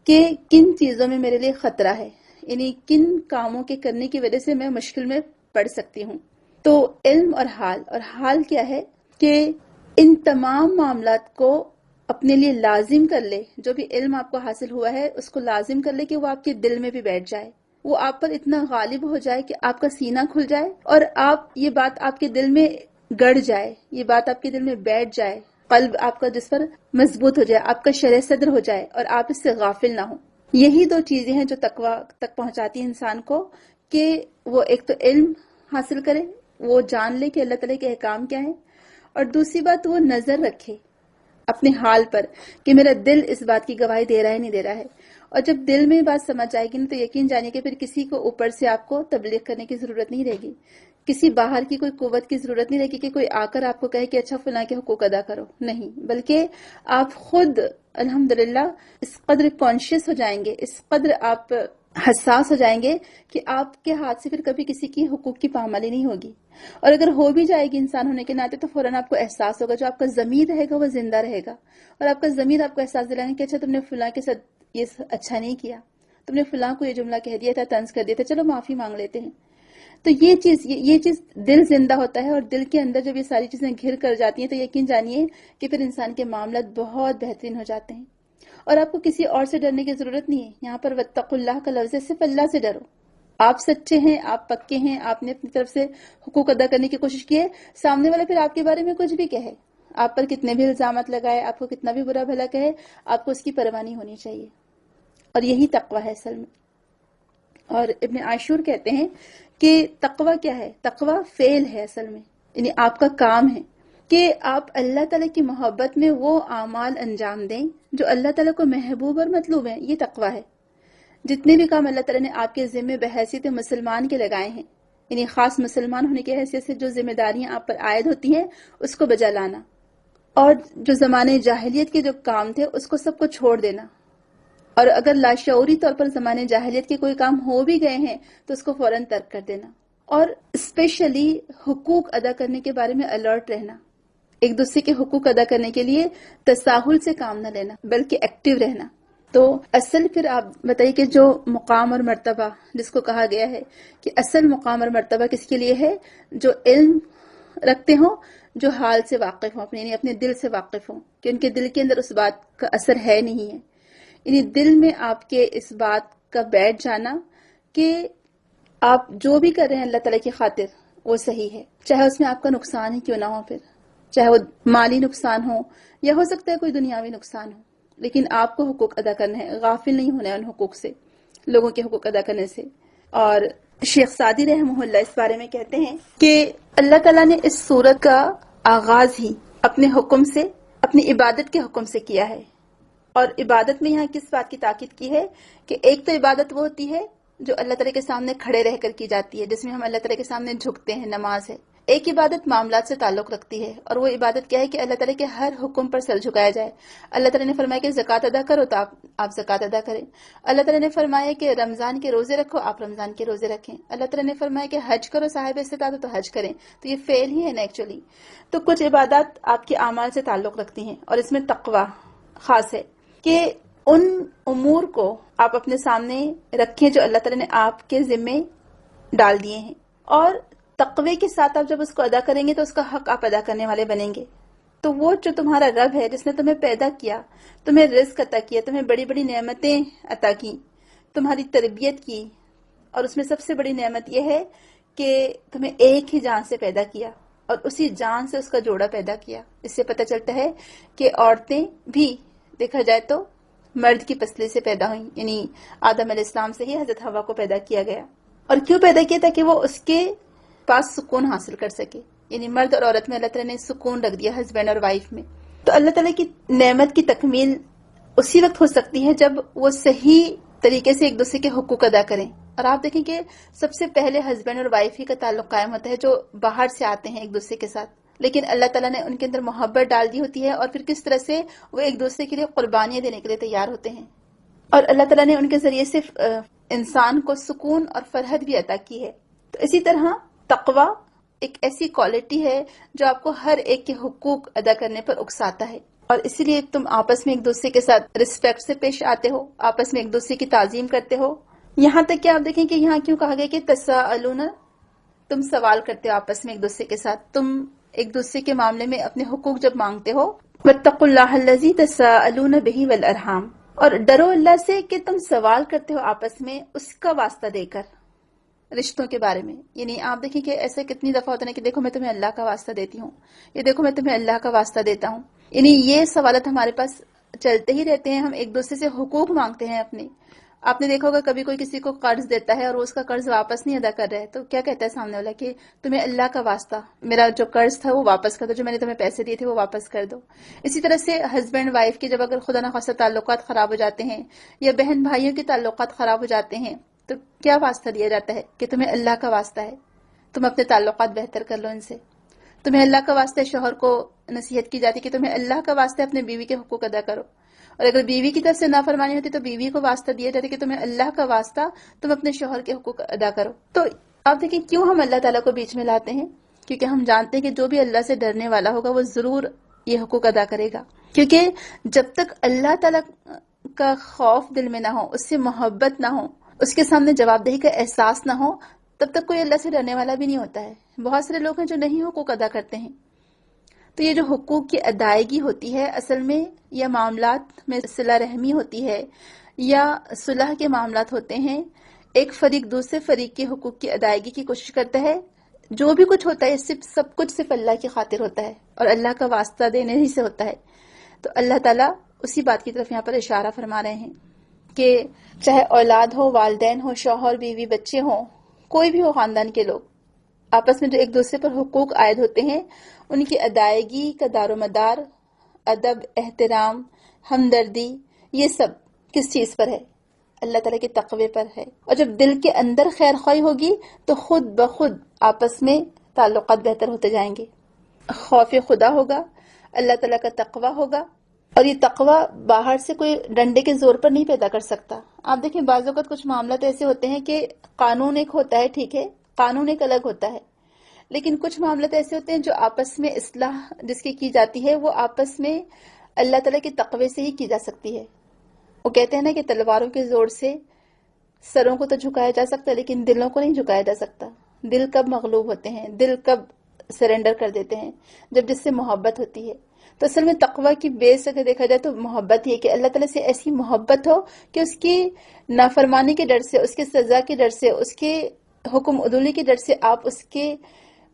کہ کن چیزوں میں میرے لیے خطرہ ہے، یعنی کن کاموں کے کرنے کی وجہ سے میں مشکل میں پڑ سکتی ہوں۔ تو علم اور حال کیا ہے کہ ان تمام معاملات کو اپنے لیے لازم کر لے، جو بھی علم آپ کو حاصل ہوا ہے اس کو لازم کر لے کہ وہ آپ کے دل میں بھی بیٹھ جائے، وہ آپ پر اتنا غالب ہو جائے کہ آپ کا سینہ کھل جائے، اور یہ بات آپ کے دل میں گڑ جائے، یہ بات آپ کے دل میں بیٹھ جائے، قلب آپ کا جس پر مضبوط ہو جائے، آپ کا شرح صدر ہو جائے، اور آپ اس سے غافل نہ ہو۔ یہی دو چیزیں ہیں جو تقویٰ تک پہنچاتی ہیں انسان کو، کہ وہ ایک تو علم حاصل کرے، وہ جان لے کہ اللہ تعالیٰ کے احکام کیا ہیں، اور دوسری بات وہ نظر رکھے اپنے حال پر کہ میرا دل اس بات کی گواہی دے رہا ہے نہیں دے رہا ہے۔ اور جب دل میں بات سمجھ آئے گی نا، تو یقین جانے کہ پھر کسی کو اوپر سے آپ کو تبلیغ کرنے کی ضرورت نہیں رہے گی، کسی باہر کی کوئی قوت کی ضرورت نہیں رہے گی کہ کوئی آ کر آپ کو کہے کہ اچھا فلاں کے حقوق ادا کرو، نہیں، بلکہ آپ خود الحمدللہ اس قدر کانشیس ہو جائیں گے، اس قدر آپ حساس ہو جائیں گے کہ آپ کے ہاتھ سے پھر کبھی کسی کی حقوق کی پامالی نہیں ہوگی، اور اگر ہو بھی جائے گی انسان ہونے کے ناطے تو فوراً آپ کو احساس ہوگا، جو آپ کا ضمیر رہے گا وہ زندہ رہے گا، اور آپ کا ضمیر آپ کو احساس دلائیں گے کہ اچھا تم نے فلاں کے ساتھ یہ اچھا نہیں کیا، تم نے فلاں کو یہ جملہ کہہ دیا تھا، طنز کر دیا تھا، چلو معافی مانگ لیتے ہیں۔ تو یہ چیز دل زندہ ہوتا ہے، اور دل کے اندر جب یہ ساری چیزیں گھر کر جاتی ہیں تو یقین جانیے کہ پھر انسان کے معاملات بہت بہترین ہو جاتے ہیں، اور آپ کو کسی اور سے ڈرنے کی ضرورت نہیں ہے۔ یہاں پر واتقوا اللہ کا لفظ ہے، صرف اللہ سے ڈرو۔ آپ سچے ہیں، آپ پکے ہیں، آپ نے اپنی طرف سے حقوق ادا کرنے کی کوشش کی ہے، سامنے والا پھر آپ کے بارے میں کچھ بھی کہے، آپ پر کتنے بھی الزامات لگائے، آپ کو کتنا بھی برا بھلا کہے، آپ کو اس کی پرواہ نہیں ہونی چاہیے، اور یہی تقوی ہے اصل میں۔ اور ابن عاشور کہتے ہیں کہ تقوی کیا ہے؟ تقوی فعل ہے اصل میں، یعنی آپ کا کام ہے کہ آپ اللہ تعالیٰ کی محبت میں وہ اعمال انجام دیں جو اللہ تعالیٰ کو محبوب اور مطلوب ہیں، یہ تقوی ہے۔ جتنے بھی کام اللہ تعالیٰ نے آپ کے ذمہ بحیثیت مسلمان کے لگائے ہیں، یعنی خاص مسلمان ہونے کی حیثیت سے جو ذمہ داریاں آپ پر عائد ہوتی ہیں اس کو بجا لانا، اور جو زمانے جاہلیت کے جو کام تھے اس کو سب کو چھوڑ دینا، اور اگر لاشعوری طور پر زمانے جاہلیت کے کوئی کام ہو بھی گئے ہیں تو اس کو فوراً ترک کر دینا، اور اسپیشلی حقوق ادا کرنے کے بارے میں الرٹ رہنا، ایک دوسرے کے حقوق ادا کرنے کے لیے تساہل سے کام نہ لینا بلکہ ایکٹیو رہنا۔ تو اصل پھر آپ بتائیے کہ جو مقام اور مرتبہ جس کو کہا گیا ہے کہ اصل مقام اور مرتبہ کس کے لیے ہے؟ جو علم رکھتے ہوں، جو حال سے واقف ہوں، یعنی اپنے دل سے واقف ہوں کہ ان کے دل کے اندر اس بات کا اثر ہے نہیں ہے، یعنی دل میں آپ کے اس بات کا بیٹھ جانا کہ آپ جو بھی کر رہے ہیں اللہ تعالیٰ کی خاطر وہ صحیح ہے، چاہے اس میں آپ کا نقصان ہی کیوں نہ ہو، پھر چاہے وہ مالی نقصان ہو یا ہو سکتا ہے کوئی دنیاوی نقصان ہو، لیکن آپ کو حقوق ادا کرنا ہے، غافل نہیں ہونا ہے ان حقوق سے، لوگوں کے حقوق ادا کرنے سے۔ اور شیخ سعدی رحمہ اللہ اس بارے میں کہتے ہیں کہ اللہ تعالیٰ نے اس سورت کا آغاز ہی اپنے حکم سے، اپنی عبادت کے حکم سے کیا ہے، اور عبادت میں یہاں کس بات کی تاکید کی ہے کہ ایک تو عبادت وہ ہوتی ہے جو اللہ تعالیٰ کے سامنے کھڑے رہ کر کی جاتی ہے، جس میں ہم اللہ تعالیٰ کے سامنے جھکتے ہیں، نماز ہے۔ ایک عبادت معاملات سے تعلق رکھتی ہے، اور وہ عبادت کیا ہے کہ اللہ تعالیٰ کے ہر حکم پر سر جھکایا جائے۔ اللہ تعالیٰ نے فرمایا کہ زکوٰۃ ادا کرو تو آپ زکوٰۃ ادا کریں، اللہ تعالیٰ نے فرمایا کہ رمضان کے روزے رکھو، آپ رمضان کے روزے رکھیں، اللہ تعالیٰ نے فرمایا کہ حج کرو، صاحب استطاعت ہو تو حج کریں، تو یہ فعل ہی ہے نا ایکچولی۔ تو کچھ عبادات آپ کے اعمال سے تعلق رکھتی ہیں، اور اس میں تقویٰ خاص ہے کہ ان امور کو آپ اپنے سامنے رکھیں جو اللہ تعالیٰ نے آپ کے ذمے ڈال دیے ہیں، اور تقوی کے ساتھ آپ جب اس کو ادا کریں گے تو اس کا حق آپ ادا کرنے والے بنیں گے. تو وہ جو تمہارا رب ہے جس نے تمہیں پیدا کیا، تمہیں رزق عطا کیا، تمہیں بڑی بڑی نعمتیں عطا کی، تمہاری تربیت کی، اور اس میں سب سے بڑی نعمت یہ ہے کہ تمہیں ایک ہی جان سے پیدا کیا اور اسی جان سے اس کا جوڑا پیدا کیا. اس سے پتہ چلتا ہے کہ عورتیں بھی دیکھا جائے تو مرد کی پسلی سے پیدا ہوئیں، یعنی آدم علیہ السلام سے ہی حضرت حوا کو پیدا کیا گیا. اور کیوں پیدا کیا؟ تاکہ وہ اس کے پاس سکون حاصل کر سکے. یعنی مرد اور عورت میں اللہ تعالیٰ نے سکون رکھ دیا، ہسبینڈ اور وائف میں. تو اللہ تعالیٰ کی نعمت کی تکمیل اسی وقت ہو سکتی ہے جب وہ صحیح طریقے سے ایک دوسرے کے حقوق ادا کریں. اور آپ دیکھیں کہ سب سے پہلے ہسبینڈ اور وائف ہی کا تعلق قائم ہوتا ہے جو باہر سے آتے ہیں ایک دوسرے کے ساتھ، لیکن اللہ تعالیٰ نے ان کے اندر محبت ڈال دی ہوتی ہے، اور پھر کس طرح سے وہ ایک دوسرے کے لیے قربانیاں دینے کے لیے تیار ہوتے ہیں. اور اللہ تعالیٰ نے ان کے ذریعے سے انسان کو سکون اور فرحت بھی عطا کی ہے. تو اسی طرح تقوی ایک ایسی کوالٹی ہے جو آپ کو ہر ایک کے حقوق ادا کرنے پر اکساتا ہے، اور اسی لیے تم آپس میں ایک دوسرے کے ساتھ رسپیکٹ سے پیش آتے ہو، آپس میں ایک دوسرے کی تعظیم کرتے ہو. یہاں تک کہ آپ دیکھیں کہ یہاں کیوں کہا گیا کہ تساءلون، تم سوال کرتے ہو آپس میں ایک دوسرے کے ساتھ، تم ایک دوسرے کے معاملے میں اپنے حقوق جب مانگتے ہو. واتقوا اللہ الذی تساءلون بہ والارحام، اور ڈرو اللہ سے کہ تم سوال کرتے ہو آپس میں اس کا واسطہ دے کر رشتوں کے بارے میں. یعنی آپ دیکھیں کہ ایسے کتنی دفعہ ہوتا ہے کہ دیکھو میں تمہیں اللہ کا واسطہ دیتی ہوں، یہ دیکھو میں تمہیں اللہ کا واسطہ دیتا ہوں. یعنی یہ سوالات ہمارے پاس چلتے ہی رہتے ہیں، ہم ایک دوسرے سے حقوق مانگتے ہیں اپنے. آپ نے دیکھا ہوگا کبھی کوئی کسی کو قرض دیتا ہے اور وہ اس کا قرض واپس نہیں ادا کر رہا ہے تو کیا کہتا ہے سامنے والا کہ تمہیں اللہ کا واسطہ میرا جو قرض تھا وہ واپس کر دو، جو میں نے تمہیں پیسے دیے تھے وہ واپس کر دو. اسی طرح سے ہسبینڈ وائف کے جب اگر خدا نخواستہ تعلقات خراب ہو جاتے ہیں، یا بہن بھائیوں کے تعلقات خراب ہو جاتے ہیں، تو کیا واسطہ دیا جاتا ہے کہ تمہیں اللہ کا واسطہ ہے، تم اپنے تعلقات بہتر کر لو ان سے. تمہیں اللہ کا واسطہ ہے، شوہر کو نصیحت کی جاتی کہ تمہیں اللہ کا واسطہ ہے اپنے بیوی کے حقوق ادا کرو. اور اگر بیوی کی طرف سے نافرمانی ہوتی تو بیوی کو واسطہ دیا جاتا کہ تمہیں اللہ کا واسطہ تم اپنے شوہر کے حقوق ادا کرو. تو آپ دیکھیں کیوں ہم اللہ تعالیٰ کو بیچ میں لاتے ہیں، کیونکہ ہم جانتے ہیں کہ جو بھی اللہ سے ڈرنے والا ہوگا وہ ضرور یہ حقوق ادا کرے گا. کیونکہ جب تک اللہ تعالیٰ کا خوف دل میں نہ ہو، اس سے محبت نہ ہو، اس کے سامنے جواب دہی کا احساس نہ ہو، تب تک کوئی اللہ سے ڈرنے والا بھی نہیں ہوتا ہے. بہت سارے لوگ ہیں جو نہیں حقوق ادا کرتے ہیں. تو یہ جو حقوق کی ادائیگی ہوتی ہے اصل میں یا معاملات میں صلہ رحمی ہوتی ہے یا صلح کے معاملات ہوتے ہیں، ایک فریق دوسرے فریق کے حقوق کی ادائیگی کی کوشش کرتا ہے. جو بھی کچھ ہوتا ہے سب کچھ صرف اللہ کی خاطر ہوتا ہے اور اللہ کا واسطہ دینے ہی سے ہوتا ہے. تو اللہ تعالیٰ اسی بات کی طرف یہاں پر اشارہ فرما رہے ہیں کہ چاہے اولاد ہو، والدین ہو، شوہر بیوی بچے ہوں، کوئی بھی ہو خاندان کے لوگ، آپس میں جو ایک دوسرے پر حقوق عائد ہوتے ہیں ان کی ادائیگی کا دار و مدار ادب، احترام، ہمدردی، یہ سب کس چیز پر ہے؟ اللہ تعالیٰ کے تقوی پر ہے. اور جب دل کے اندر خیر خواہی ہوگی تو خود بخود آپس میں تعلقات بہتر ہوتے جائیں گے. خوف خدا ہوگا، اللہ تعالیٰ کا تقوی ہوگا، اور یہ تقوی باہر سے کوئی ڈنڈے کے زور پر نہیں پیدا کر سکتا. آپ دیکھیں بعض اوقات کچھ معاملات ایسے ہوتے ہیں کہ قانون ایک ہوتا ہے، ٹھیک ہے، قانون ایک الگ ہوتا ہے، لیکن کچھ معاملات ایسے ہوتے ہیں جو آپس میں اصلاح جس کی جاتی ہے وہ آپس میں اللہ تعالیٰ کے تقوی سے ہی کی جا سکتی ہے. وہ کہتے ہیں نا کہ تلواروں کے زور سے سروں کو تو جھکایا جا سکتا ہے لیکن دلوں کو نہیں جھکایا جا سکتا. دل کب مغلوب ہوتے ہیں، دل کب سرنڈر کر دیتے ہیں؟ جب جس سے محبت ہوتی ہے. تو اصل میں تقوی کی بیس اگر دیکھا جائے تو محبت ہی ہے کہ اللہ تعالیٰ سے ایسی محبت ہو کہ اس کی نافرمانی کے ڈر سے، اس کی سزا کے ڈر سے، اس کے حکم عدولی کے ڈر سے آپ اس کے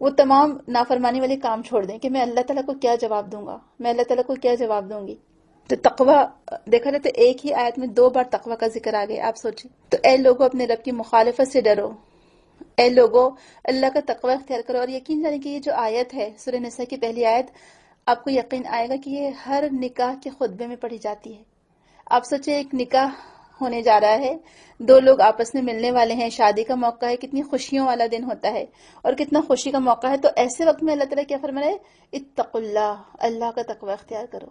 وہ تمام نافرمانی والے کام چھوڑ دیں کہ میں اللہ تعالیٰ کو کیا جواب دوں گا، میں اللہ تعالیٰ کو کیا جواب دوں گی. تو تقوی دیکھا جائے تو ایک ہی آیت میں 2 بار تقوی کا ذکر آ گیا. آپ سوچیں. تو اے لوگو اپنے رب کی مخالفت سے ڈرو، اے لوگو اللہ کا تقوی اختیار کرو. اور یقین جانے کہ یہ جو آیت ہے سورہ نساء کی پہلی آیت، آپ کو یقین آئے گا کہ یہ ہر نکاح کے خطبے میں پڑھی جاتی ہے. آپ سوچیں ایک نکاح ہونے جا رہا ہے، 2 لوگ آپس میں ملنے والے ہیں، شادی کا موقع ہے، کتنی خوشیوں والا دن ہوتا ہے اور کتنا خوشی کا موقع ہے. تو ایسے وقت میں اللہ تعالیٰ کیا فرما رہا ہے؟ اتقوا اللہ، اللہ کا تقوی اختیار کرو.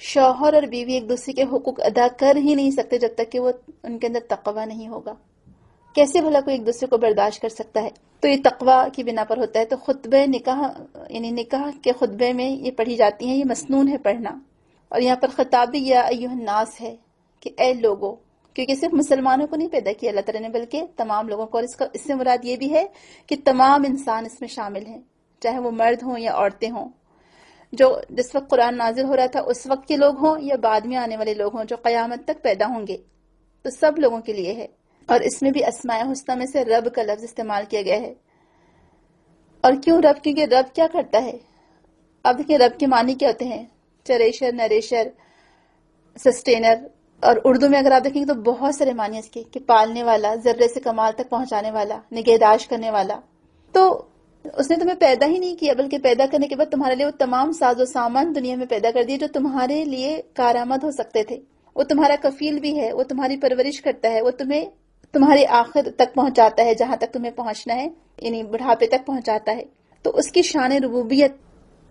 شوہر اور بیوی ایک دوسرے کے حقوق ادا کر ہی نہیں سکتے جب تک کہ وہ ان کے اندر تقوی نہیں ہوگا. کیسے بھلا کوئی ایک دوسرے کو برداشت کر سکتا ہے؟ تو یہ تقوی کی بنا پر ہوتا ہے. تو خطبہ نکاح یعنی نکاح کے خطبے میں یہ پڑھی جاتی ہیں، یہ مسنون ہے پڑھنا. اور یہاں پر خطاب بھی یا ایھا الناس ہے کہ اے لوگو، کیونکہ صرف مسلمانوں کو نہیں پیدا کیا اللہ تعالیٰ نے، بلکہ تمام لوگوں کو، اور اس سے مراد یہ بھی ہے کہ تمام انسان اس میں شامل ہیں، چاہے وہ مرد ہوں یا عورتیں ہوں، جو جس وقت قرآن نازل ہو رہا تھا اس وقت کے لوگ ہوں یا بعد میں آنے والے لوگ ہوں جو قیامت تک پیدا ہوں گے، تو سب لوگوں کے لیے ہے۔ اور اس میں بھی اسماء حسنی میں سے رب کا لفظ استعمال کیا گیا ہے۔ اور کیوں رب؟ کیونکہ رب کیا کرتا ہے؟ اب دیکھیں رب کے معنی کیا ہوتے ہیں؟ چریشر، نریشر، سسٹینر، اور اردو میں اگر آپ دیکھیں گے تو بہت سارے معنی اس کے، کہ پالنے والا، ذرے سے کمال تک پہنچانے والا، نگہداشت کرنے والا۔ تو اس نے تمہیں پیدا ہی نہیں کیا، بلکہ پیدا کرنے کے بعد تمہارے لیے وہ تمام ساز و سامان دنیا میں پیدا کر دیے جو تمہارے لیے کارآمد ہو سکتے تھے۔ وہ تمہارا کفیل بھی ہے، وہ تمہاری پرورش کرتا ہے، وہ تمہیں تمہاری آخر تک پہنچاتا ہے، جہاں تک تمہیں پہنچنا ہے، یعنی بڑھاپے تک پہنچاتا ہے۔ تو اس کی شان ربوبیت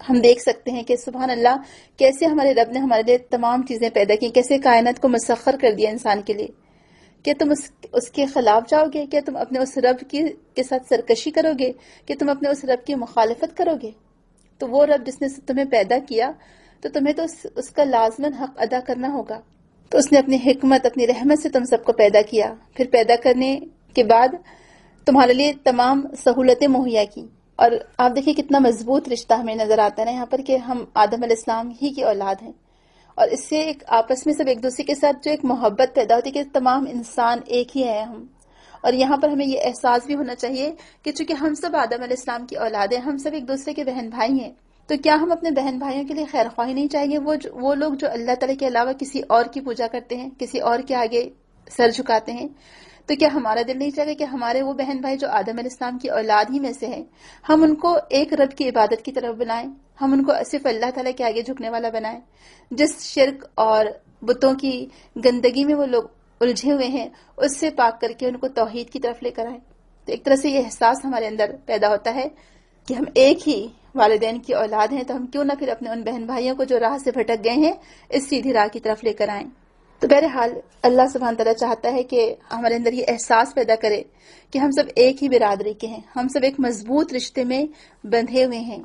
ہم دیکھ سکتے ہیں کہ سبحان اللہ، کیسے ہمارے رب نے ہمارے لیے تمام چیزیں پیدا کی، کیسے کائنات کو مسخر کر دیا انسان کے لیے۔ کیا تم اس کے خلاف جاؤ گے؟ کیا تم اپنے اس رب کے ساتھ سرکشی کرو گے؟ کہ تم اپنے اس رب کی مخالفت کرو گے؟ تو وہ رب جس نے تمہیں پیدا کیا، تو تمہیں تو اس کا لازماً حق ادا کرنا ہوگا۔ تو اس نے اپنی حکمت، اپنی رحمت سے تم سب کو پیدا کیا، پھر پیدا کرنے کے بعد تمہارے لیے تمام سہولتیں مہیا کی۔ اور آپ دیکھیں کتنا مضبوط رشتہ ہمیں نظر آتا ہے نا یہاں پر، کہ ہم آدم علیہ السلام ہی کی اولاد ہیں، اور اس سے ایک آپس میں سب ایک دوسرے کے ساتھ جو ایک محبت پیدا ہوتی ہے کہ تمام انسان ایک ہی ہیں ہم۔ اور یہاں پر ہمیں یہ احساس بھی ہونا چاہیے کہ چونکہ ہم سب آدم علیہ السلام کی اولاد ہیں، ہم سب ایک دوسرے کے بہن بھائی ہیں، تو کیا ہم اپنے بہن بھائیوں کے لیے خیر خواہی نہیں چاہیے؟ وہ لوگ جو اللہ تعالیٰ کے علاوہ کسی اور کی پوجا کرتے ہیں، کسی اور کے آگے سر جھکاتے ہیں، تو کیا ہمارا دل نہیں چاہے کہ ہمارے وہ بہن بھائی جو آدم علیہ السلام کی اولاد ہی میں سے ہیں، ہم ان کو ایک رب کی عبادت کی طرف بنائیں، ہم ان کو صرف اللہ تعالیٰ کے آگے جھکنے والا بنائیں، جس شرک اور بتوں کی گندگی میں وہ لوگ الجھے ہوئے ہیں اس سے پاک کر کے ان کو توحید کی طرف لے کر آئیں۔ تو ایک طرح سے یہ احساس ہمارے اندر پیدا ہوتا ہے کہ ہم ایک ہی والدین کی اولاد ہیں، تو ہم کیوں نہ پھر اپنے ان بہن بھائیوں کو جو راہ سے بھٹک گئے ہیں اس سیدھی راہ کی طرف لے کر آئیں۔ تو بہرحال اللہ سبحانہ تعالیٰ چاہتا ہے کہ ہمارے اندر یہ احساس پیدا کرے کہ ہم سب ایک ہی برادری کے ہیں، ہم سب ایک مضبوط رشتے میں بندھے ہوئے ہیں۔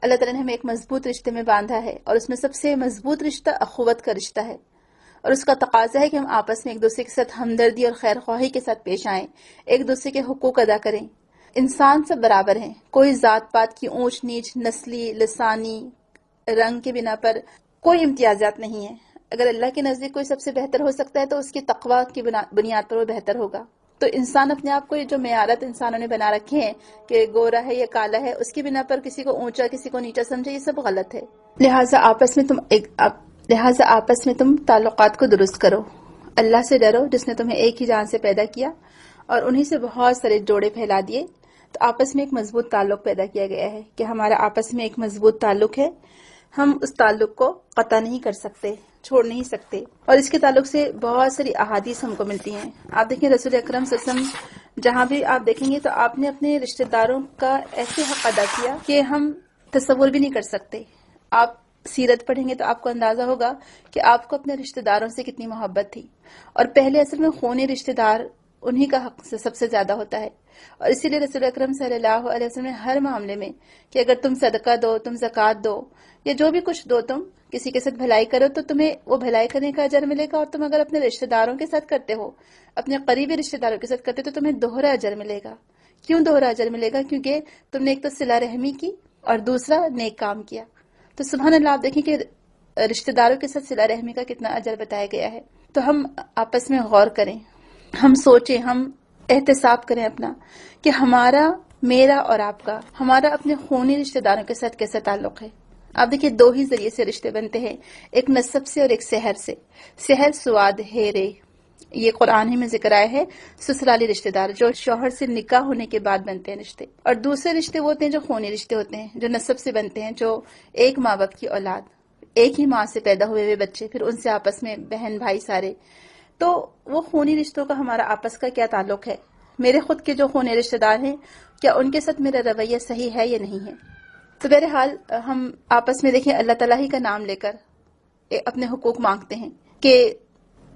اللہ تعالیٰ نے ہمیں ایک مضبوط رشتے میں باندھا ہے، اور اس میں سب سے مضبوط رشتہ اخوت کا رشتہ ہے، اور اس کا تقاضا ہے کہ ہم آپس میں ایک دوسرے کے ساتھ ہمدردی اور خیر خواہی کے ساتھ پیش آئیں، ایک دوسرے کے حقوق ادا کریں۔ انسان سب برابر ہیں، کوئی ذات پات کی اونچ نیچ، نسلی، لسانی، رنگ کے بنا پر کوئی امتیازات نہیں ہے۔ اگر اللہ کے نزدیک کوئی سب سے بہتر ہو سکتا ہے تو اس کی تقوی کی بنیاد پر وہ بہتر ہوگا۔ تو انسان اپنے آپ کو یہ جو معیارات انسانوں نے بنا رکھے ہیں کہ گورا ہے یا کالا ہے، اس کی بنا پر کسی کو اونچا کسی کو نیچا سمجھے، یہ سب غلط ہے۔ لہٰذا آپس میں تم تعلقات کو درست کرو، اللہ سے ڈرو جس نے تمہیں ایک ہی جان سے پیدا کیا اور انہی سے بہت سارے جوڑے پھیلا دیے۔ تو آپس میں ایک مضبوط تعلق پیدا کیا گیا ہے کہ ہمارا آپس میں ایک مضبوط تعلق ہے، ہم اس تعلق کو قطع نہیں کر سکتے، چھوڑ نہیں سکتے۔ اور اس کے تعلق سے بہت ساری احادیث ہم کو ملتی ہیں۔ آپ دیکھیں رسول اکرم صلی اللہ علیہ وسلم جہاں بھی آپ دیکھیں گے تو آپ نے اپنے رشتہ داروں کا ایسے حق ادا کیا کہ ہم تصور بھی نہیں کر سکتے۔ آپ سیرت پڑھیں گے تو آپ کو اندازہ ہوگا کہ آپ کو اپنے رشتہ داروں سے کتنی محبت تھی، اور پہلے اصل میں خونی رشتہ دار انہی کا حق سب سے زیادہ ہوتا ہے۔ اور اسی لیے رسول اکرم صلی اللہ علیہ وسلم نے ہر معاملے میں کہ اگر تم صدقہ دو، تم زکوٰۃ دو، یا جو بھی کچھ دو، تم کسی کے ساتھ بھلائی کرو تو تمہیں وہ بھلائی کرنے کا اجر ملے گا، اور تم اگر اپنے رشتہ داروں کے ساتھ کرتے ہو، اپنے قریبی رشتہ داروں کے ساتھ کرتے ہو، تو تمہیں دوہرا اجر ملے گا۔ کیوں دوہرا اجر ملے گا؟ کیونکہ تم نے ایک تو صلہ رحمی کی اور دوسرا نیک کام کیا۔ تو سبحان اللہ، آپ دیکھیں کہ رشتہ داروں کے ساتھ صلہ رحمی کا کتنا اجر بتایا گیا ہے۔ تو ہم آپس میں غور کریں، ہم سوچیں، ہم احتساب کریں اپنا کہ ہمارا، میرا اور آپ کا، ہمارا اپنے خونی رشتہ داروں کے ساتھ کیسا تعلق ہے۔ آپ دیکھیں دو ہی ذریعے سے رشتے بنتے ہیں، ایک نسب سے اور ایک سحر سے۔ سحر سواد ہے رے، یہ قرآن ہی میں ذکر آیا ہے، سسرالی رشتہ دار جو شوہر سے نکاح ہونے کے بعد بنتے ہیں رشتے، اور دوسرے رشتے وہ ہوتے ہیں جو خونی رشتے ہوتے ہیں، جو نسب سے بنتے ہیں، جو ایک ماں باپ کی اولاد، ایک ہی ماں سے پیدا ہوئے ہوئے بچے، پھر ان سے آپس میں بہن بھائی سارے۔ تو وہ خونی رشتوں کا ہمارا آپس کا کیا تعلق ہے؟ میرے خود کے جو خونی رشتہ دار ہیں، کیا ان کے ساتھ میرا رویہ صحیح ہے یا نہیں ہے؟ تو بہرحال ہم آپس میں دیکھیں اللہ تعالیٰ ہی کا نام لے کر اپنے حقوق مانگتے ہیں کہ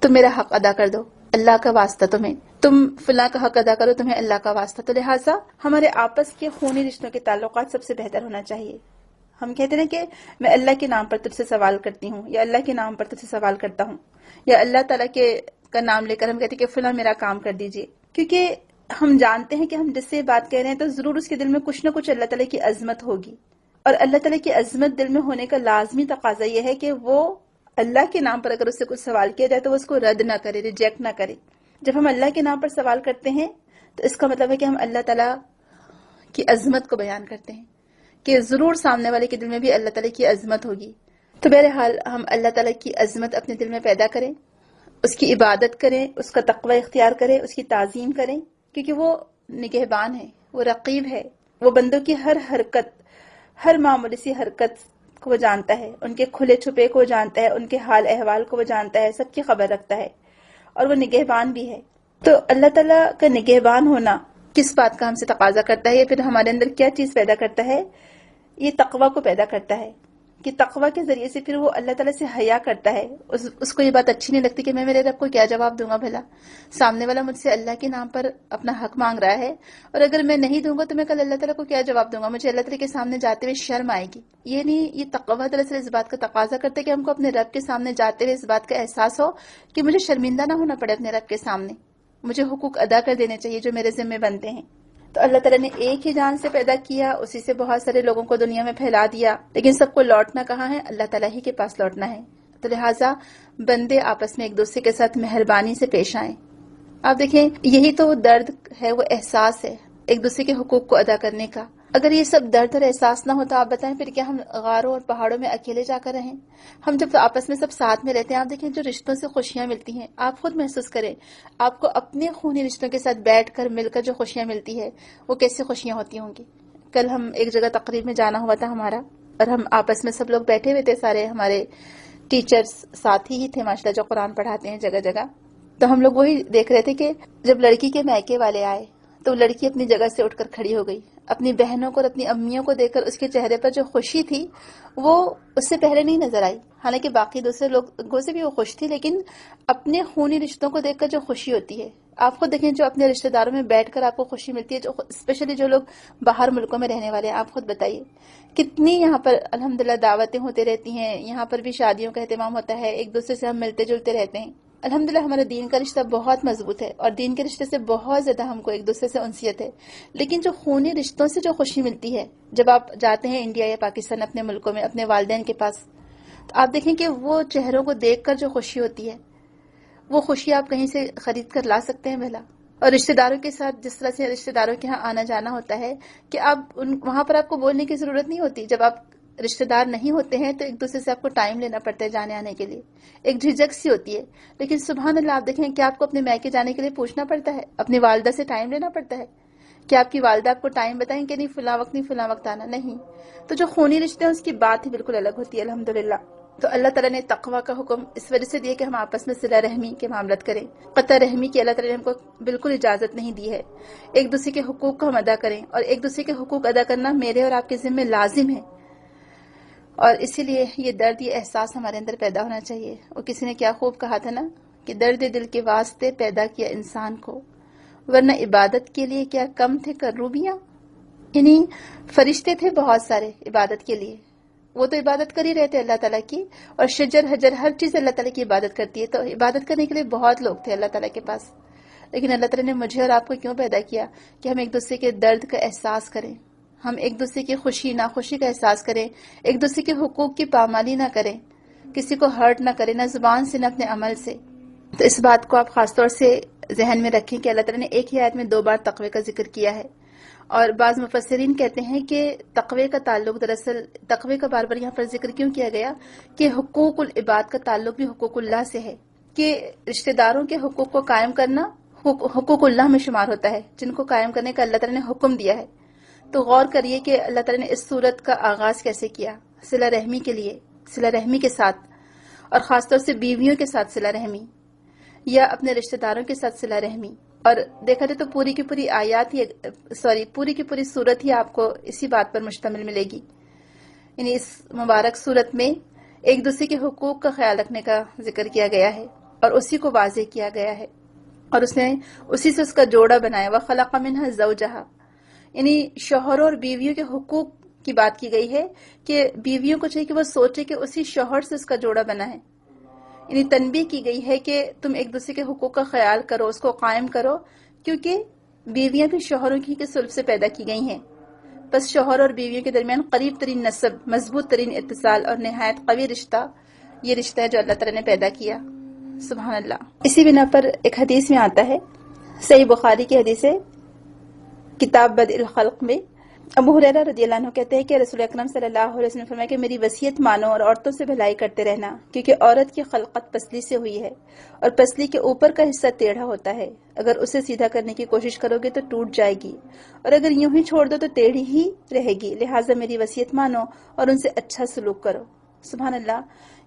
تم میرا حق ادا کر دو، اللہ کا واسطہ تمہیں، تم فلاں کا حق ادا کرو، تمہیں اللہ کا واسطہ۔ تو لہٰذا ہمارے آپس کے خونی رشتوں کے تعلقات سب سے بہتر ہونا چاہیے۔ ہم کہتے ہیں کہ میں اللہ کے نام پر تجھ سے سوال کرتی ہوں، یا اللہ کے نام پر تجھ سے سوال کرتا ہوں، یا اللہ تعالیٰ کے کا نام لے کر ہم کہتے ہیں کہ فلاں میرا کام کر دیجئے، کیونکہ ہم جانتے ہیں کہ ہم جس سے بات کہہ رہے ہیں تو ضرور اس کے دل میں کچھ نہ کچھ اللہ تعالیٰ کی عظمت ہوگی، اور اللہ تعالیٰ کی عظمت دل میں ہونے کا لازمی تقاضا یہ ہے کہ وہ اللہ کے نام پر اگر اس سے کچھ سوال کیا جائے تو وہ اس کو رد نہ کرے، ریجیکٹ نہ کرے۔ جب ہم اللہ کے نام پر سوال کرتے ہیں تو اس کا مطلب ہے کہ ہم اللہ تعالیٰ کی عظمت کو بیان کرتے ہیں، کہ ضرور سامنے والے کے دل میں بھی اللہ تعالیٰ کی عظمت ہوگی۔ تو بہرحال ہم اللہ تعالیٰ کی عظمت اپنے دل میں پیدا کریں، اس کی عبادت کریں، اس کا تقوی اختیار کریں، اس کی تعظیم کریں، کیونکہ وہ نگہبان ہے، وہ رقیب ہے، وہ بندوں کی ہر حرکت، ہر معمولی سی حرکت کو وہ جانتا ہے، ان کے کھلے چھپے کو جانتا ہے، ان کے حال احوال کو وہ جانتا ہے، سب کی خبر رکھتا ہے، اور وہ نگہبان بھی ہے۔ تو اللہ تعالیٰ کا نگہبان ہونا کس بات کا ہم سے تقاضا کرتا ہے، یا پھر ہمارے اندر کیا چیز پیدا کرتا ہے؟ یہ تقوی کو پیدا کرتا ہے، کہ تقوی کے ذریعے سے پھر وہ اللہ تعالیٰ سے حیا کرتا ہے۔ اس کو یہ بات اچھی نہیں لگتی کہ میں میرے رب کو کیا جواب دوں گا، بھلا سامنے والا مجھ سے اللہ کے نام پر اپنا حق مانگ رہا ہے، اور اگر میں نہیں دوں گا تو میں کل اللہ تعالیٰ کو کیا جواب دوں گا، مجھے اللہ تعالیٰ کے سامنے جاتے ہوئے شرم آئے گی۔ یہ نہیں، یہ تقوی دراصل اس بات کا تقاضا کرتا ہے کہ ہم کو اپنے رب کے سامنے جاتے ہوئے اس بات کا احساس ہو کہ مجھے شرمندہ نہ ہونا پڑے اپنے رب کے سامنے، مجھے حقوق ادا کر دینے چاہیے جو میرے ذمہ بنتے ہیں۔ تو اللہ تعالیٰ نے ایک ہی جان سے پیدا کیا، اسی سے بہت سارے لوگوں کو دنیا میں پھیلا دیا، لیکن سب کو لوٹنا کہاں ہے؟ اللہ تعالیٰ ہی کے پاس لوٹنا ہے۔ تو لہٰذا بندے آپس میں ایک دوسرے کے ساتھ مہربانی سے پیش آئیں۔ آپ دیکھیں، یہی تو درد ہے، وہ احساس ہے ایک دوسرے کے حقوق کو ادا کرنے کا۔ اگر یہ سب درد اور احساس نہ ہوتا، آپ بتائیں پھر کیا ہم غاروں اور پہاڑوں میں اکیلے جا کر رہیں؟ ہم جب آپس میں سب ساتھ میں رہتے ہیں، آپ دیکھیں جو رشتوں سے خوشیاں ملتی ہیں، آپ خود محسوس کریں، آپ کو اپنے خونی رشتوں کے ساتھ بیٹھ کر مل کر جو خوشیاں ملتی ہے وہ کیسی خوشیاں ہوتی ہوں گی۔ کل ہم ایک جگہ تقریب میں جانا ہوا تھا ہمارا، اور ہم آپس میں سب لوگ بیٹھے ہوئے تھے، سارے ہمارے ٹیچرز ساتھی ہی تھے ماشاءاللہ جو قرآن پڑھاتے ہیں جگہ جگہ۔ تو ہم لوگ وہی دیکھ رہے تھے کہ جب لڑکی کے میکے والے آئے تو لڑکی اپنی جگہ سے اٹھ کر کھڑی ہو گئی، اپنی بہنوں کو اور اپنی امیوں کو دیکھ کر اس کے چہرے پر جو خوشی تھی وہ اس سے پہلے نہیں نظر آئی۔ حالانکہ باقی دوسرے لوگوں سے بھی وہ خوش تھی، لیکن اپنے خونی رشتوں کو دیکھ کر جو خوشی ہوتی ہے، آپ خود دیکھیں جو اپنے رشتہ داروں میں بیٹھ کر آپ کو خوشی ملتی ہے، جو اسپیشلی جو لوگ باہر ملکوں میں رہنے والے ہیں، آپ خود بتائیے کتنی یہاں پر الحمدللہ دعوتیں ہوتی رہتی ہیں، یہاں پر بھی شادیوں کا اہتمام ہوتا ہے، ایک دوسرے سے ہم ملتے جلتے رہتے ہیں۔ الحمدللہ ہمارا دین کا رشتہ بہت مضبوط ہے، اور دین کے رشتے سے بہت زیادہ ہم کو ایک دوسرے سے انسیت ہے، لیکن جو خونی رشتوں سے جو خوشی ملتی ہے جب آپ جاتے ہیں انڈیا یا پاکستان اپنے ملکوں میں اپنے والدین کے پاس، تو آپ دیکھیں کہ وہ چہروں کو دیکھ کر جو خوشی ہوتی ہے وہ خوشی آپ کہیں سے خرید کر لا سکتے ہیں بھلا؟ اور رشتہ داروں کے ساتھ جس طرح سے رشتہ داروں کے ہاں آنا جانا ہوتا ہے کہ آپ وہاں پر آپ کو بولنے کی ضرورت نہیں ہوتی، جب آپ رشتہ دار نہیں ہوتے ہیں تو ایک دوسرے سے آپ کو ٹائم لینا پڑتا ہے جانے آنے کے لیے، ایک جھجک سی ہوتی ہے، لیکن سبحان اللہ آپ دیکھیں کہ آپ کو اپنے میکے جانے کے لیے پوچھنا پڑتا ہے، اپنی والدہ سے ٹائم لینا پڑتا ہے کہ آپ کی والدہ آپ کو ٹائم بتائیں کہ نہیں فلاں وقت نہیں فلاں وقت آنا، نہیں۔ تو جو خونی رشتے ہیں اس کی بات ہی بالکل الگ ہوتی ہے الحمدللہ۔ تو اللہ تعالیٰ نے تقوی کا حکم اس وجہ سے دیا کہ ہم آپس میں صلہ رحمی کے معاملات کریں، قطع رحمی کی اللہ تعالیٰ نے ہم کو بالکل اجازت نہیں دی ہے۔ ایک دوسرے کے حقوق کو ہم ادا کریں، اور ایک دوسرے کے حقوق ادا کرنا میرے اور آپ کے ذمہ لازم ہے، اور اسی لیے یہ درد، یہ احساس ہمارے اندر پیدا ہونا چاہیے۔ اور کسی نے کیا خوب کہا تھا نا کہ درد دل کے واسطے پیدا کیا انسان کو، ورنہ عبادت کے لیے کیا کم تھے کروبیاں۔ یعنی فرشتے تھے بہت سارے عبادت کے لیے، وہ تو عبادت کر ہی رہے تھے اللہ تعالیٰ کی، اور شجر حجر ہر چیز اللہ تعالیٰ کی عبادت کرتی ہے، تو عبادت کرنے کے لیے بہت لوگ تھے اللہ تعالیٰ کے پاس۔ لیکن اللہ تعالیٰ نے مجھے اور آپ کو کیوں پیدا کیا کہ ہم ایک دوسرے کے درد کا احساس کریں، ہم ایک دوسرے کی خوشی ناخوشی کا احساس کریں، ایک دوسرے کے حقوق کی پامالی نہ کریں، کسی کو ہرٹ نہ کریں، نہ زبان سے نہ اپنے عمل سے۔ تو اس بات کو آپ خاص طور سے ذہن میں رکھیں کہ اللہ تعالیٰ نے ایک ہی آیت میں 2 بار تقوی کا ذکر کیا ہے، اور بعض مفسرین کہتے ہیں کہ تقوی کا تعلق، دراصل تقوی کا بار بار یہاں پر ذکر کیوں کیا گیا کہ حقوق العباد کا تعلق بھی حقوق اللہ سے ہے، کہ رشتہ داروں کے حقوق کو قائم کرنا حقوق اللہ میں شمار ہوتا ہے، جن کو قائم کرنے کا اللہ تعالیٰ نے حکم دیا ہے۔ تو غور کریے کہ اللہ تعالیٰ نے اس صورت کا آغاز کیسے کیا، صلہ رحمی کے لیے، صلہ رحمی کے ساتھ، اور خاص طور سے بیویوں کے ساتھ صلہ رحمی، یا اپنے رشتہ داروں کے ساتھ صلہ رحمی۔ اور دیکھا جائے تو پوری کی پوری آیات ہی پوری کی پوری صورت ہی آپ کو اسی بات پر مشتمل ملے گی، یعنی اس مبارک صورت میں ایک دوسرے کے حقوق کا خیال رکھنے کا ذکر کیا گیا ہے، اور اسی کو واضح کیا گیا ہے، اور اس نے اسی سے اس کا جوڑا بنایا، وَخَلَقَ مِنْهَا زَوْجَهَا، یعنی شوہروں اور بیویوں کے حقوق کی بات کی گئی ہے کہ بیویوں کو چاہیے کہ وہ سوچے کہ اسی شوہر سے اس کا جوڑا بنا ہے، یعنی تنبیہ کی گئی ہے کہ تم ایک دوسرے کے حقوق کا خیال کرو، اس کو قائم کرو، کیونکہ بیویاں بھی شوہروں کی کے صلب سے پیدا کی گئی ہیں۔ بس شوہر اور بیویوں کے درمیان قریب ترین نسب، مضبوط ترین اتصال اور نہایت قوی رشتہ، یہ رشتہ ہے جو اللہ تعالیٰ نے پیدا کیا۔ سبحان اللہ۔ اسی بنا پر ایک حدیث میں آتا ہے، صحیح بخاری کی حدیث ہے، کتاب بدء الخلق میں، ابو ہریرہ رضی اللہ عنہ کہتے ہیں کہ رسول اکرم صلی اللہ علیہ وسلم نے فرمایا کہ میری وصیت مانو اور عورتوں سے بھلائی کرتے رہنا، کیونکہ عورت کی خلقت پسلی سے ہوئی ہے اور پسلی کے اوپر کا حصہ ٹیڑھا ہوتا ہے، اگر اسے سیدھا کرنے کی کوشش کرو گے تو ٹوٹ جائے گی، اور اگر یوں ہی چھوڑ دو تو ٹیڑھی ہی رہے گی، لہٰذا میری وصیت مانو اور ان سے اچھا سلوک کرو۔ سبحان اللہ۔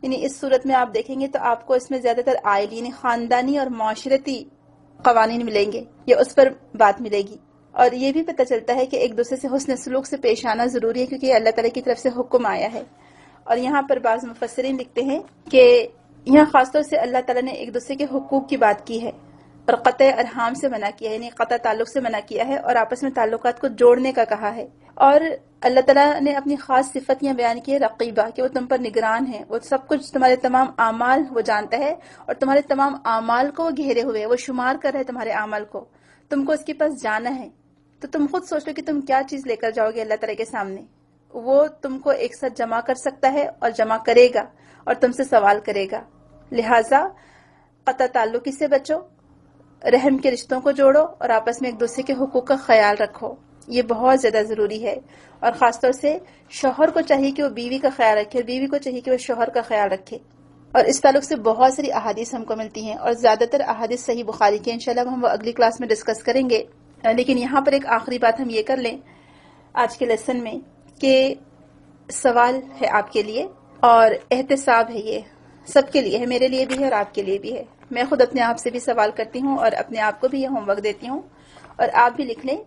یعنی اس صورت میں آپ دیکھیں گے تو آپ کو اس میں زیادہ تر آئلی یعنی خاندانی اور معاشرتی قوانین ملیں گے، یا اس پر بات ملے گی، اور یہ بھی پتہ چلتا ہے کہ ایک دوسرے سے حسن سلوک سے پیش آنا ضروری ہے، کیونکہ یہ اللہ تعالیٰ کی طرف سے حکم آیا ہے۔ اور یہاں پر بعض مفسرین لکھتے ہیں کہ یہاں خاص طور سے اللہ تعالیٰ نے ایک دوسرے کے حقوق کی بات کی ہے اور قطع ارحام سے منع کیا ہے، یعنی قطع تعلق سے منع کیا ہے اور آپس میں تعلقات کو جوڑنے کا کہا ہے۔ اور اللہ تعالیٰ نے اپنی خاص صفت یہاں بیان کی ہے، رقیبہ، کہ وہ تم پر نگران ہے، وہ سب کچھ تمہارے تمام اعمال وہ جانتا ہے اور تمہارے تمام اعمال کو وہ گھیرے ہوئے، وہ شمار کر رہا ہے تمہارے اعمال کو، تم کو اس کے پاس جانا ہے، تو تم خود سوچ لو کہ تم کیا چیز لے کر جاؤ گے اللہ تعالیٰ کے سامنے۔ وہ تم کو ایک ساتھ جمع کر سکتا ہے اور جمع کرے گا اور تم سے سوال کرے گا، لہٰذا قطع تعلقی سے بچو، رحم کے رشتوں کو جوڑو اور آپس میں ایک دوسرے کے حقوق کا خیال رکھو، یہ بہت زیادہ ضروری ہے۔ اور خاص طور سے شوہر کو چاہیے کہ وہ بیوی کا خیال رکھے اور بیوی کو چاہیے کہ وہ شوہر کا خیال رکھے۔ اور اس تعلق سے بہت ساری احادیث ہم کو ملتی ہیں، اور زیادہ تر احادیث صحیح بخاری کی، انشاءاللہ ہم وہ اگلی کلاس میں ڈسکس کریں گے۔ لیکن یہاں پر ایک آخری بات ہم یہ کر لیں آج کے لیسن میں، کہ سوال ہے آپ کے لیے اور احتساب ہے، یہ سب کے لیے ہے، میرے لیے بھی ہے اور آپ کے لیے بھی ہے۔ میں خود اپنے آپ سے بھی سوال کرتی ہوں اور اپنے آپ کو بھی یہ ہوم ورک دیتی ہوں، اور آپ بھی لکھ لیں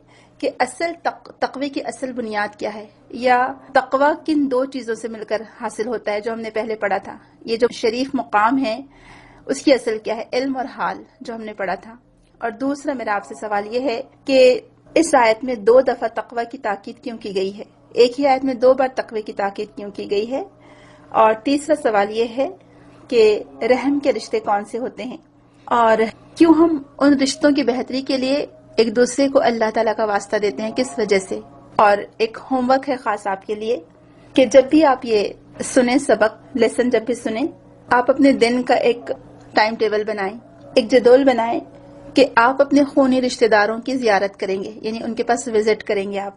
کہ اصل تقوی کی اصل بنیاد کیا ہے، یا تقوی کن دو چیزوں سے مل کر حاصل ہوتا ہے جو ہم نے پہلے پڑھا تھا، یہ جو شریف مقام ہے اس کی اصل کیا ہے، علم اور حال جو ہم نے پڑھا تھا۔ اور دوسرا میرا آپ سے سوال یہ ہے کہ اس آیت میں 2 دفعہ تقوی کی تاکید کیوں کی گئی ہے، ایک ہی آیت میں 2 بار تقوی کی تاکید کیوں کی گئی ہے، اور تیسرا سوال یہ ہے کہ رحم کے رشتے کون سے ہوتے ہیں، اور کیوں ہم ان رشتوں کی بہتری کے لیے ایک دوسرے کو اللہ تعالیٰ کا واسطہ دیتے ہیں، کس وجہ سے۔ اور ایک ہوم ورک ہے خاص آپ کے لیے کہ جب بھی آپ یہ سنیں، سبق لیسن جب بھی سنیں، آپ اپنے دن کا ایک ٹائم ٹیبل بنائیں، ایک جدول بنائیں کہ آپ اپنے خونی رشتہ داروں کی زیارت کریں گے، یعنی ان کے پاس وزٹ کریں گے آپ،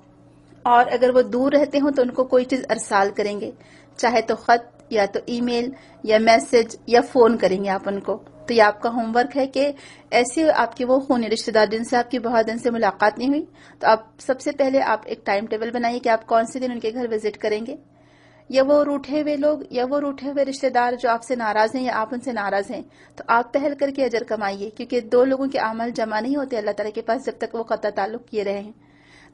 اور اگر وہ دور رہتے ہوں تو ان کو کوئی چیز ارسال کریں گے، چاہے تو خط یا تو ای میل یا میسج یا فون کریں گے آپ ان کو۔ تو یہ آپ کا ہوم ورک ہے کہ ایسے آپ کے وہ خونی رشتہ دار جن سے آپ کی بہت دن سے ملاقات نہیں ہوئی، تو آپ سب سے پہلے آپ ایک ٹائم ٹیبل بنائیے کہ آپ کون سے دن ان کے گھر وزٹ کریں گے، یا وہ روٹھے ہوئے لوگ یا وہ روٹھے ہوئے رشتہ دار جو آپ سے ناراض ہیں یا آپ ان سے ناراض ہیں، تو آپ پہل کر کے اجر کمائیے، کیونکہ 2 لوگوں کے اعمال جمع نہیں ہوتے اللہ تعالیٰ کے پاس جب تک وہ قطع تعلق کیے رہے ہیں۔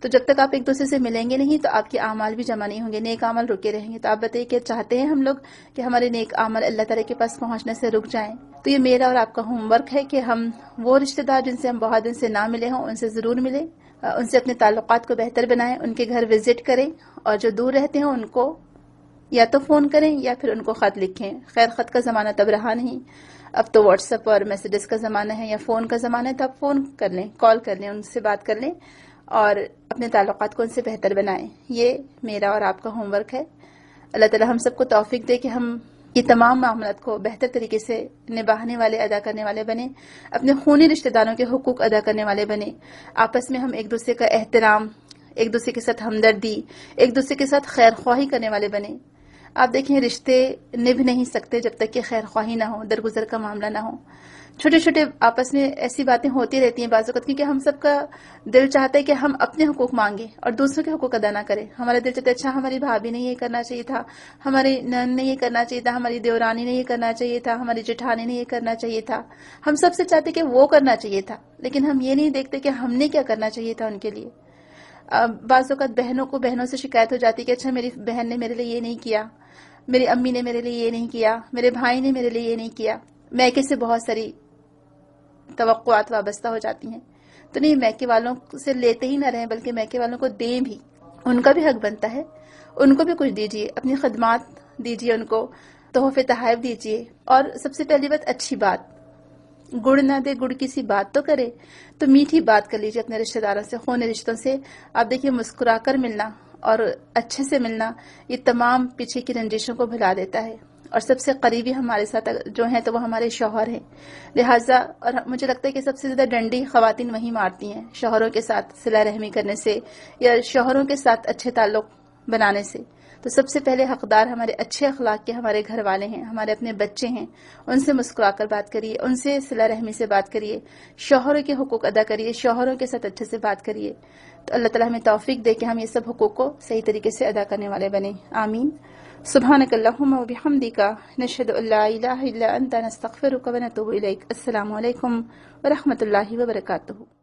تو جب تک آپ ایک دوسرے سے ملیں گے نہیں تو آپ کے اعمال بھی جمع نہیں ہوں گے، نیک اعمال رکے رہیں گے۔ تو آپ بتائیے کہ چاہتے ہیں ہم لوگ کہ ہمارے نیک اعمال اللہ تعالیٰ کے پاس پہنچنے سے رک جائیں؟ تو یہ میرا اور آپ کا ہوم ورک ہے کہ ہم وہ رشتہ دار جن سے ہم بہت دن سے نہ ملے ہوں ان سے ضرور ملیں، ان سے اپنے تعلقات کو بہتر بنائیں، ان کے گھر وزٹ کریں، اور جو دور رہتے ہیں ان کو یا تو فون کریں یا پھر ان کو خط لکھیں۔ خیر خط کا زمانہ تب رہا نہیں، اب تو واٹس ایپ اور میسیجز کا زمانہ ہے یا فون کا زمانہ ہے، تو آپ فون کر لیں، کال کر لیں، ان سے بات کر لیں اور اپنے تعلقات کو ان سے بہتر بنائیں۔ یہ میرا اور آپ کا ہوم ورک ہے۔ اللہ تعالی ہم سب کو توفیق دے کہ ہم یہ تمام معاملات کو بہتر طریقے سے نبھانے والے، ادا کرنے والے بنیں، اپنے خونی رشتہ داروں کے حقوق ادا کرنے والے بنیں، آپس میں ہم ایک دوسرے کا احترام، ایک دوسرے کے ساتھ ہمدردی، ایک دوسرے کے ساتھ خیر خواہی کرنے والے بنیں۔ آپ دیکھیں رشتے نبھ نہیں سکتے جب تک کہ خیر خواہی نہ ہو، درگزر کا معاملہ نہ ہو۔ چھوٹے چھوٹے آپس میں ایسی باتیں ہوتی رہتی ہیں بعض اوقات، کیونکہ ہم سب کا دل چاہتا ہے کہ ہم اپنے حقوق مانگیں اور دوسروں کے حقوق ادا نہ کریں۔ ہمارا دل چاہتا ہے اچھا ہماری بھابھی نے یہ کرنا چاہیے تھا، ہماری نند نے یہ کرنا چاہیے تھا، ہماری دیورانی نے یہ کرنا چاہیے تھا، ہماری جٹھانی نے یہ کرنا چاہیے تھا۔ ہم سب سے چاہتے کہ وہ کرنا چاہیے تھا، لیکن ہم یہ نہیں دیکھتے کہ ہم نے کیا کرنا چاہیے تھا ان کے لیے۔ بعض اوقات بہنوں سے شکایت ہو جاتی کہ اچھا میری بہن نے میرے لیے یہ نہیں کیا، میری امی نے میرے لیے یہ نہیں کیا، میرے بھائی نے میرے لیے یہ نہیں کیا۔ میکے سے بہت ساری توقعات وابستہ ہو جاتی ہیں، تو نہیں، میکے والوں سے لیتے ہی نہ رہیں بلکہ میکے والوں کو دیں بھی، ان کا بھی حق بنتا ہے، ان کو بھی کچھ دیجیے، اپنی خدمات دیجیے ان کو، تحفے تحائف دیجیے، اور سب سے پہلی بات اچھی بات، گڑ نہ دے گڑ کی سی بات تو کرے، تو میٹھی بات کر لیجیے اپنے رشتہ داروں سے، خون رشتوں سے۔ آپ دیکھیے مسکرا کر ملنا اور اچھے سے ملنا یہ تمام پیچھے کی رنجشوں کو بھلا دیتا ہے، اور سب سے قریبی ہمارے ساتھ جو ہیں تو وہ ہمارے شوہر ہیں، لہٰذا اور مجھے لگتا ہے کہ سب سے زیادہ ڈنڈی خواتین وہی مارتی ہیں، شوہروں کے ساتھ صلہ رحمی کرنے سے یا شوہروں کے ساتھ اچھے تعلق بنانے سے۔ تو سب سے پہلے حقدار ہمارے اچھے اخلاق کے ہمارے گھر والے ہیں، ہمارے اپنے بچے ہیں، ان سے مسکرا کر بات کریے، ان سے صلہ رحمی سے بات کریے، شوہروں کے حقوق ادا کریے، شوہروں کے ساتھ اچھے سے بات کریے۔ تو اللہ تعالیٰ ہمیں توفیق دے کہ ہم یہ سب حقوق کو صحیح طریقے سے ادا کرنے والے بنیں، آمین۔ سبحانک اللہم و بحمدک، نشہد ان لا الہ الا انت، نستغفرک و نتوب الیک۔ السلام علیکم ورحمۃ اللہ وبرکاتہ۔